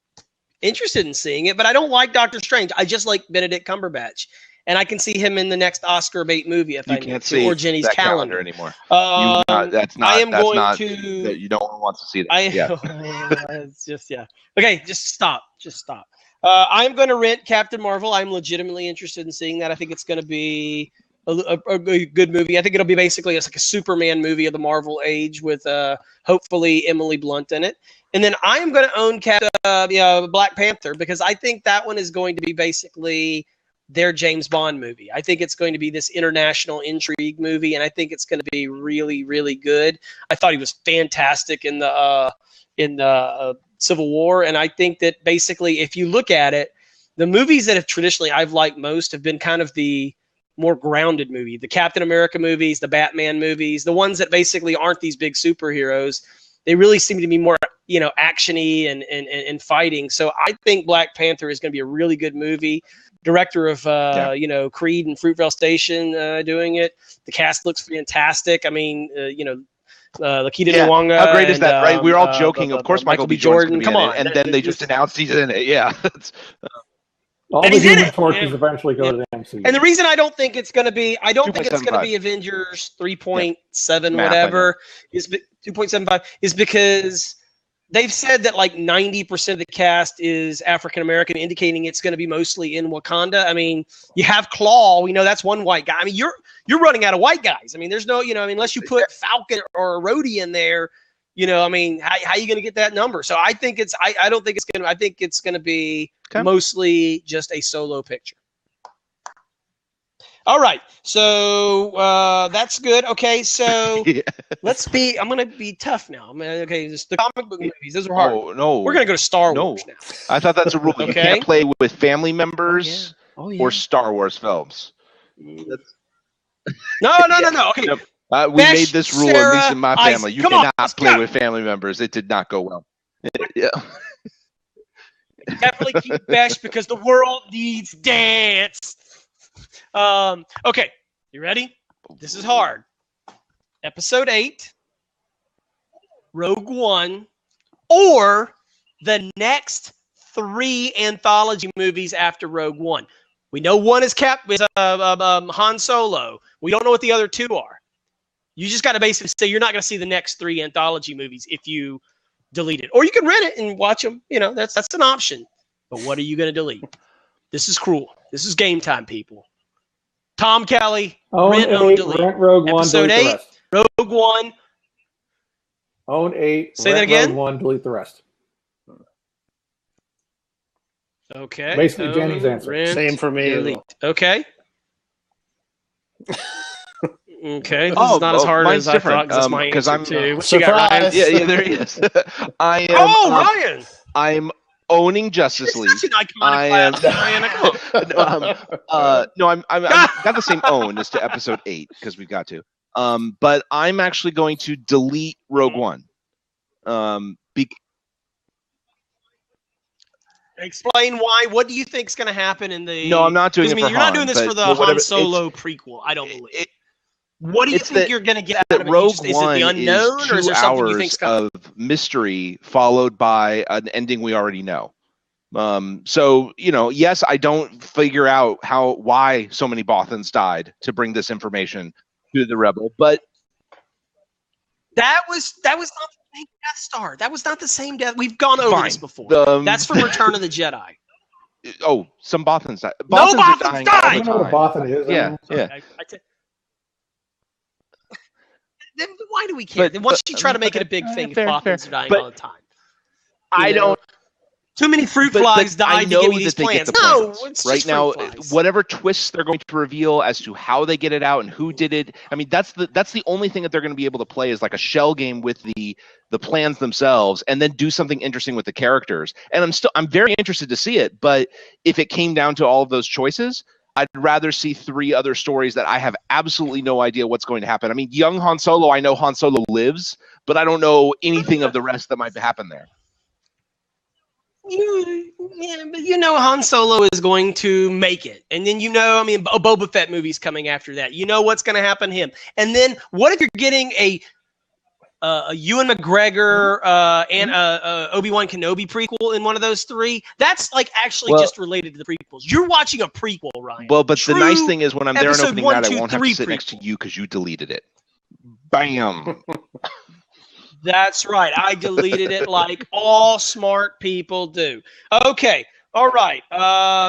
interested in seeing it, but I don't like Doctor Strange. I just like Benedict Cumberbatch. And I can see him in the next Oscar bait movie if I need to, or Jenny's that calendar anymore. That you don't want to see that. It's just Okay, just stop. I'm going to rent Captain Marvel. I'm legitimately interested in seeing that. I think it's going to be a good movie. I think it'll be basically like a Superman movie of the Marvel age with hopefully Emily Blunt in it. And then I am going to own Black Panther because I think that one is going to be basically their James Bond movie. I think it's going to be this international intrigue movie, and I think it's going to be really, really good. I thought he was fantastic in the Civil War, and I think that basically, if you look at it, the movies that have traditionally I've liked most have been kind of the more grounded movie, the Captain America movies, the Batman movies, the ones that basically aren't these big superheroes. They really seem to be more, actiony and fighting. So I think Black Panther is going to be a really good movie. Director of Creed and Fruitvale Station doing it. The cast looks fantastic. I mean, Lakita Nwanga. How great is that, right? We were all joking. Of course, Michael B. Jordan. Come on, and then they just announced he's in it. Yeah. All the Human Torches eventually go to the MCU. And the reason I don't think it's going to be, Avengers 3.7 whatever is 2.75 is because they've said that like 90% of the cast is African American, indicating it's going to be mostly in Wakanda. I mean, you have Claw. We know that's one white guy. I mean, you're running out of white guys. I mean, there's no, unless you put Falcon or Rhodey in there, how are you going to get that number? So I think I don't think it's going to. I think it's going to be mostly just a solo picture. All right, so that's good. Okay, so I'm going to be tough now. The comic book movies, those are hard. Oh, no. We're going to go to Star Wars now. I thought that's a rule. You can't play with family members or Star Wars films. No. Okay. Yep. We made this rule, at least in my family. You cannot play with family members. It did not go well. Yeah. Definitely keep Besh because the world needs dance. Okay, you ready? This is hard. Episode 8, Rogue One, or the next 3 anthology movies after Rogue One. We know one is Han Solo. We don't know what the other 2 are. You just got to basically say you're not going to see the next 3 anthology movies if you delete it. Or you can rent it and watch them. You know, that's an option. But what are you going to delete? This is cruel. This is game time, people. Tom Kelly, rent, own, delete. Rent Rogue One, Episode delete 8, the rest. Rogue One. Own 8, Say rent that again? Rogue One, delete the rest. Okay. Basically, Jenny's answer. Rent, Same for me. delete. Okay. Okay. This is not as hard mine's as I thought. That's my because answer I'm too. What you got, Ryan? yeah, there he is. I am. Ryan! I'm owning Justice League. Such an iconic I am. Ryan, come on. No, I'm got the same own as to episode 8 because we've got to. But I'm actually going to delete Rogue One. Explain why. What do you think is going to happen in the? No, I'm not doing it for you're not doing Han, this for the Han Solo prequel. I don't believe. What do you think you're going to get out of it? Rogue Is it One the unknown, is or is 2 there something you hours think's coming? of mystery followed by an ending we already know. So yes, I don't figure out why so many Bothans died to bring this information to the Rebel, but that was not the same Death Star. That was not the same Death. We've gone over this before. That's from Return of the Jedi. Oh, some Bothans died. No Bothans are dying died! all I the don't know what a time. Bothan is. Yeah, yeah. Then why do we care? Then why should you try to make it a big thing if Bothans are dying all the time? I don't. Too many fruit flies died to give me these plans. No, it's right just now, fruit flies. whatever twists they're going to reveal as to how they get it out and who did it. I mean, that's the only thing that they're going to be able to play is like a shell game with the plans themselves, and then do something interesting with the characters. And I'm very interested to see it. But if it came down to all of those choices, I'd rather see 3 other stories that I have absolutely no idea what's going to happen. I mean, young Han Solo, I know Han Solo lives, but I don't know anything of the rest that might happen there. Han Solo is going to make it. And then a Boba Fett movie's coming after that. You know what's going to happen to him. And then what if you're getting a Ewan McGregor and Obi-Wan Kenobi prequel in one of those 3? That's just related to the prequels. You're watching a prequel, Ryan. Well, but the nice thing is when I'm there on opening night, I won't have to sit prequel. next to you because you deleted it. Bam. That's right. I deleted it like all smart people do. Okay. All right.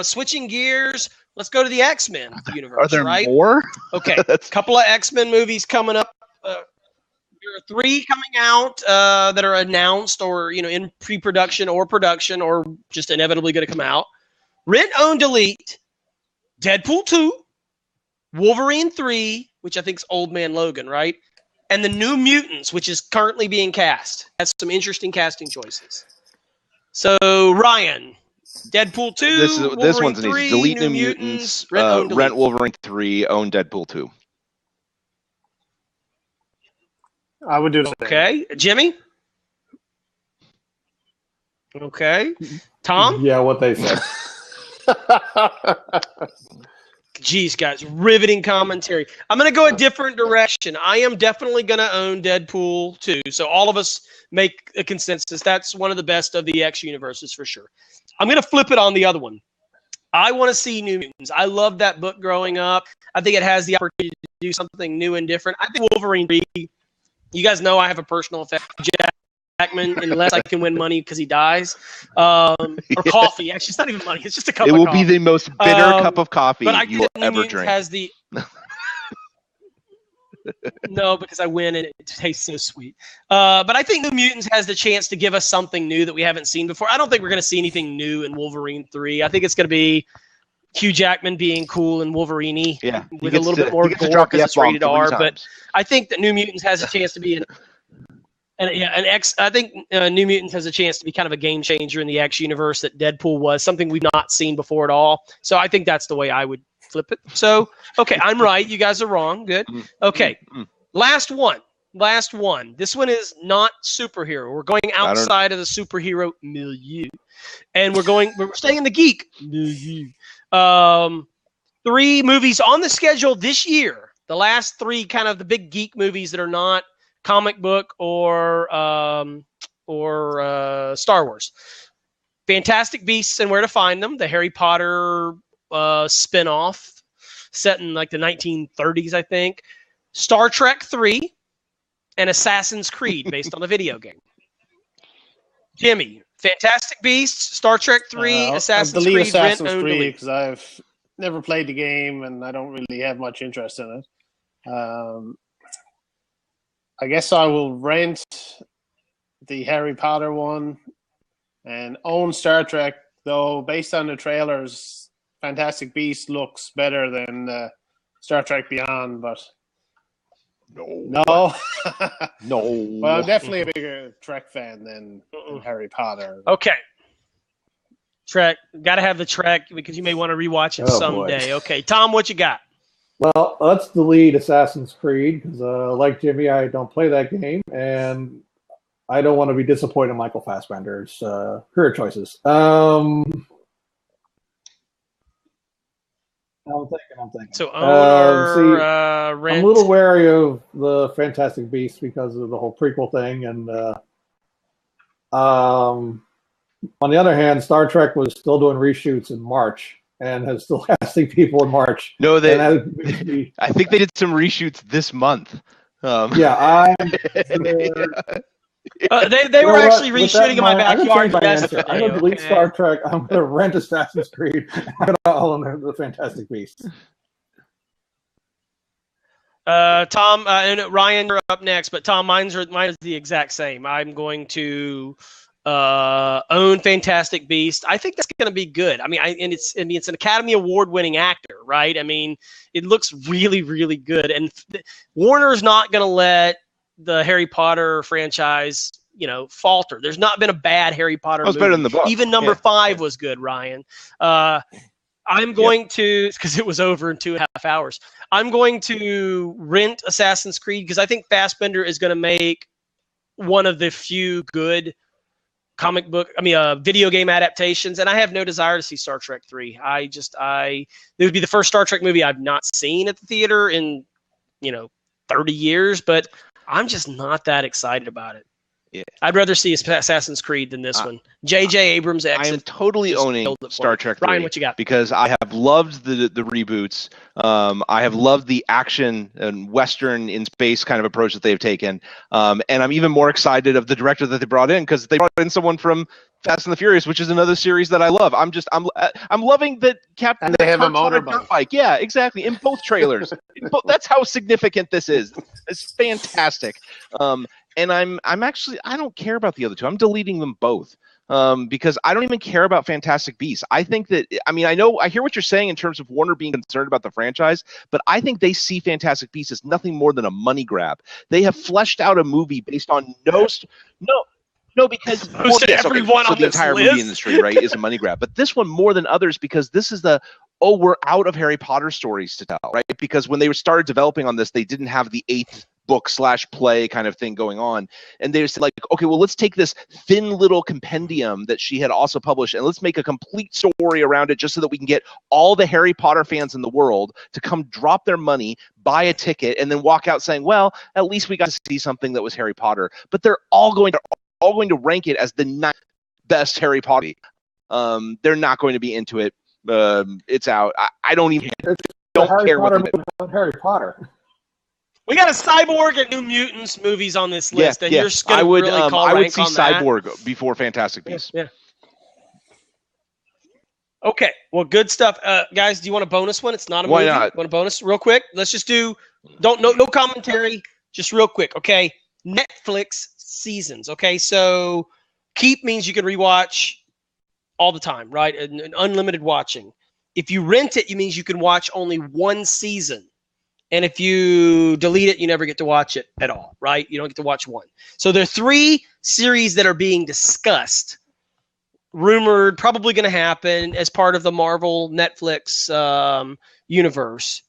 Switching gears. Let's go to the X-Men universe. Are there right? more? Okay. A couple of X-Men movies coming up. There are 3 coming out that are announced or in pre-production or production or just inevitably going to come out. Rent, own, delete. Deadpool 2, Wolverine 3, which I think is Old Man Logan, right? And the New Mutants, which is currently being cast. That's some interesting casting choices. So, Ryan, Deadpool 2, this Wolverine one's an 3, easy. Delete New Mutants, rent Wolverine 3, own Deadpool 2. I would do the same. Okay. Jimmy? Okay. Tom? Yeah, what they said. Jeez, guys, riveting commentary. I'm going to go a different direction. I am definitely going to own Deadpool 2. So all of us make a consensus. That's one of the best of the X universes for sure. I'm going to flip it on the other one. I want to see New Mutants. I loved that book growing up. I think it has the opportunity to do something new and different. I think Wolverine 3, you guys know I have a personal affection for Jackman unless I can win money because he dies. Or coffee. Actually, it's not even money. It's just a cup of coffee. It will be the most bitter cup of coffee you will ever drink. Has the... No, because I win and it tastes so sweet. But I think New Mutants has the chance to give us something new that we haven't seen before. I don't think we're going to see anything new in Wolverine 3. I think it's going to be Hugh Jackman being cool and Wolverine-y with a little bit more gore because it's rated R. But I think that New Mutants has a chance to be I think New Mutants has a chance to be kind of a game changer in the X universe that Deadpool was, something we've not seen before at all. So I think that's the way I would flip it. So, okay, I'm right. You guys are wrong. Good. Okay, last one. This one is not superhero. We're going outside of the superhero milieu. And we're staying in the geek milieu. The 3 movies on the schedule this year. The last 3 kind of the big geek movies that are not comic book or Star Wars. Fantastic Beasts and Where to Find Them, the Harry Potter spin-off set in like the 1930s, I think. Star Trek 3 and Assassin's Creed based on the video game. Jimmy, Fantastic Beasts, Star Trek 3, Assassin's Creed, Assassin's rent, Creed, because I've never played the game and I don't really have much interest in it. I guess I will rent the Harry Potter one and own Star Trek, though based on the trailers, Fantastic Beasts looks better than Star Trek Beyond, but no. No. Well, I'm definitely a bigger Trek fan than Harry Potter. Okay. Trek. Got to have the Trek because you may want to rewatch it someday. Boy. Okay. Tom, what you got? Well, let's delete Assassin's Creed because, like Jimmy, I don't play that game, and I don't want to be disappointed in Michael Fassbender's career choices. I'm thinking. So own rent. I'm a little wary of the Fantastic Beasts because of the whole prequel thing, and on the other hand, Star Trek was still doing reshoots in March and has still casting people in March. No, I think they did some reshoots this month. Yeah, they were actually reshooting in my backyard yesterday. I'm going to delete Star Trek. I'm going to rent Assassin's Creed. I'm going to own the Fantastic Beasts. Tom and Ryan, you're up next. But Tom, mine is the exact same. I'm going to own Fantastic Beast. I think that's going to be good. I mean, it's an Academy Award-winning actor, right? I mean, it looks really, really good. And Warner's not going to let the Harry Potter franchise, falter. There's not been a bad Harry Potter movie. Better than the book. Even number 5 was good, Ryan. I'm going to, because it was over in 2.5 hours, I'm going to rent Assassin's Creed because I think Fassbender is going to make one of the few good video game adaptations, and I have no desire to see Star Trek 3. It would be the first Star Trek movie I've not seen at the theater in, 30 years, but I'm just not that excited about it. Yeah. I'd rather see Assassin's Creed than this one. J.J. Abrams' exit. I am totally owning Star Trek 3. Ryan, what you got? Because I have loved the reboots. I have loved the action and Western in space kind of approach that they've taken. And I'm even more excited of the director that they brought in because they brought in someone from Fast and the Furious, which is another series that I love. I'm loving that Captain. And they have a motorbike. Yeah, exactly. In both trailers. That's how significant this is. It's fantastic. And I'm actually, I don't care about the other two. I'm deleting them both because I don't even care about Fantastic Beasts. I think that, I hear what you're saying in terms of Warner being concerned about the franchise, but I think they see Fantastic Beasts as nothing more than a money grab. They have fleshed out a movie based on because everyone on the entire movie industry, right, is a money grab. But this one more than others because this is we're out of Harry Potter stories to tell, right? Because when they started developing on this, they didn't have the 8th book/play kind of thing going on, and they said, like, okay, well, let's take this thin little compendium that she had also published and let's make a complete story around it just so that we can get all the Harry Potter fans in the world to come drop their money, buy a ticket, and then walk out saying, well, at least we got to see something that was Harry Potter. But they're all going to rank it as the 9th best Harry Potter. They're not going to be into it. It's out. I don't even care what Harry Potter. We got a Cyborg and New Mutants movies on this list, and you're just going to really call I would rank see on Cyborg that? before Fantastic Beasts. Yeah. Okay, well, good stuff. Guys, do you want a bonus one? It's not a movie. Why not? Want a bonus? Real quick. Let's just do, no commentary, just real quick, okay? Netflix seasons, okay? So keep means you can rewatch all the time, right? An unlimited watching. If you rent it means you can watch only one season. And if you delete it, you never get to watch it at all, right? You don't get to watch one. So there are 3 series that are being discussed, rumored, probably going to happen as part of the Marvel Netflix universe.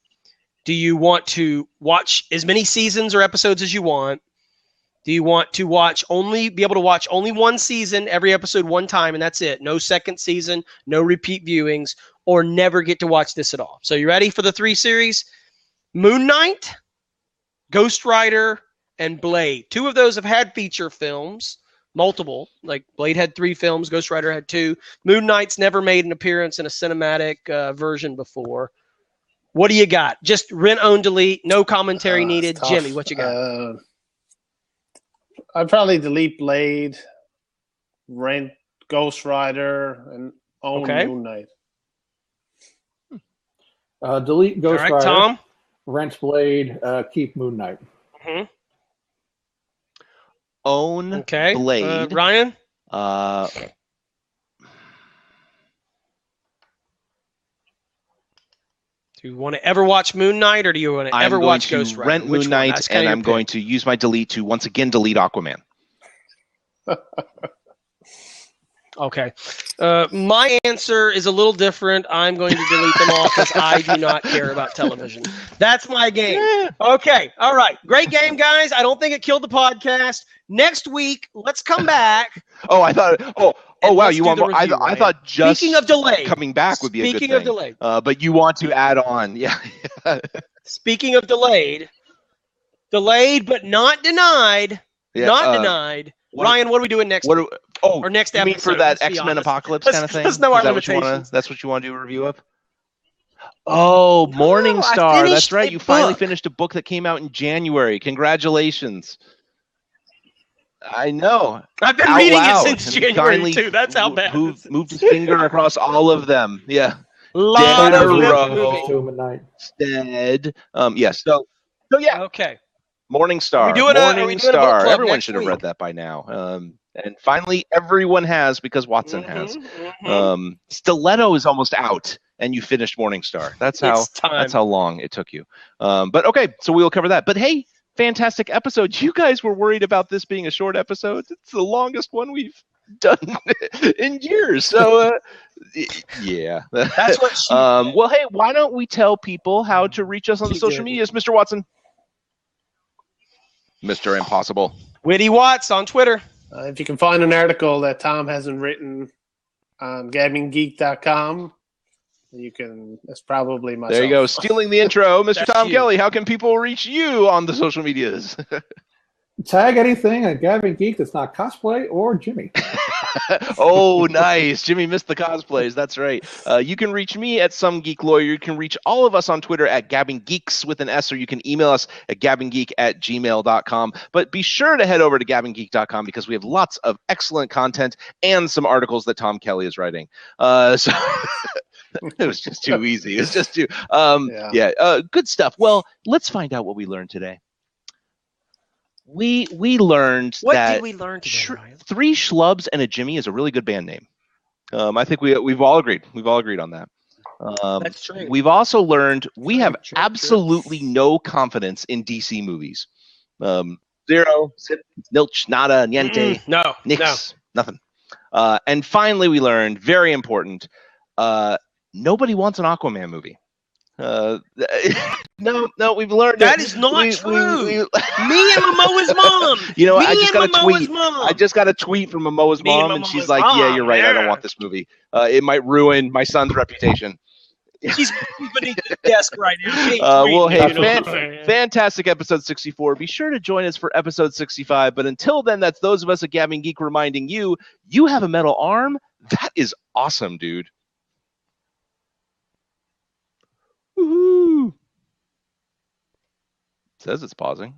Do you want to watch as many seasons or episodes as you want? Do you want to be able to watch only one season, every episode one time, and that's it? No second season, no repeat viewings, or never get to watch this at all? So you ready for the 3 series? Moon Knight, Ghost Rider, and Blade. 2 of those have had feature films, multiple. Like Blade had 3 films, Ghost Rider had 2. Moon Knight's never made an appearance in a cinematic version before. What do you got? Just rent, own, delete, no commentary needed. Jimmy, what you got? I'd probably delete Blade, rent Ghost Rider, and own Moon Knight. Delete Ghost Rider. Tom? Rent Blade. Keep Moon Knight. Mm-hmm. Own Blade. Ryan? Do you want to ever watch Moon Knight, or do you want to ever watch Ghost Rider? Rent Moon Knight, and I'm going to use my delete to once again delete Aquaman. Okay. My answer is a little different. I'm going to delete them all because I do not care about television. That's my game. Okay. All right. Great game, guys. I don't think it killed the podcast. Next week, let's come back. I thought. Oh wow! You want more? I thought just speaking of delay, coming back would be a good thing. Speaking of delayed, but you want to add on, yeah. Speaking of delayed but not denied. Yeah, not denied. Ryan, what are we doing next? Or next you episode? mean for that X-Men Apocalypse kind of thing? Let's know our limitations. That's what you want to do a review of? Oh, Morningstar. That's right. You finally finished a book that came out in January. Congratulations. I know. I've been reading it since January too. That's how bad. Moved his finger across all of them. Yeah. Lot of Dead. Yes. So yeah. Okay. Morningstar. Morningstar. Everyone should have read that by now. And finally, everyone has because Watson has. Stiletto is almost out, and you finished Morningstar. That's how long it took you. But okay, so we will cover that. But hey, fantastic episode. You guys were worried about this being a short episode. It's the longest one we've done in years. So yeah. That's what she well, hey, why don't we tell people how to reach us on the social medias, Mr. Watson? Mr. Impossible. Witty Watts on Twitter. If you can find an article that Tom hasn't written on gabbinggeek.com, you can. That's probably myself. There you go. Stealing the intro, Mr. Tom Kelly. How can people reach you on the social medias? Tag anything at Gabbing Geek that's not cosplay or Jimmy. Oh, nice. Jimmy missed the cosplays. That's right. You can reach me at Some Geek Lawyer. You can reach all of us on Twitter at Gabbing Geeks with an S, or you can email us at gabbinggeek@gmail.com. But be sure to head over to gabbinggeek.com because we have lots of excellent content and some articles that Tom Kelly is writing. So it was just too easy. It was just too good stuff. Well, let's find out what we learned today. We learned what that did we learn today, Ryan? 3 Schlubs and a Jimmy is a really good band name. I think we've all agreed. We've all agreed on that. That's true. We've also learned we have absolutely no confidence in DC movies. Zero, nilch, nada, niente, nix, nothing. And finally, we learned, very important, nobody wants an Aquaman movie. No, we've learned that is not true. Me and Momoa's mom. You know, I just got a tweet. I just got a tweet from Momoa's mom, and she's like, "Yeah, you're right. I don't want this movie. It might ruin my son's reputation." She's beneath the desk right now. Well, hey, fantastic episode 64. Be sure to join us for episode 65. But until then, that's those of us at Gabbing Geek reminding you, you have a metal arm. That is awesome, dude. Woohoo! Says it's pausing.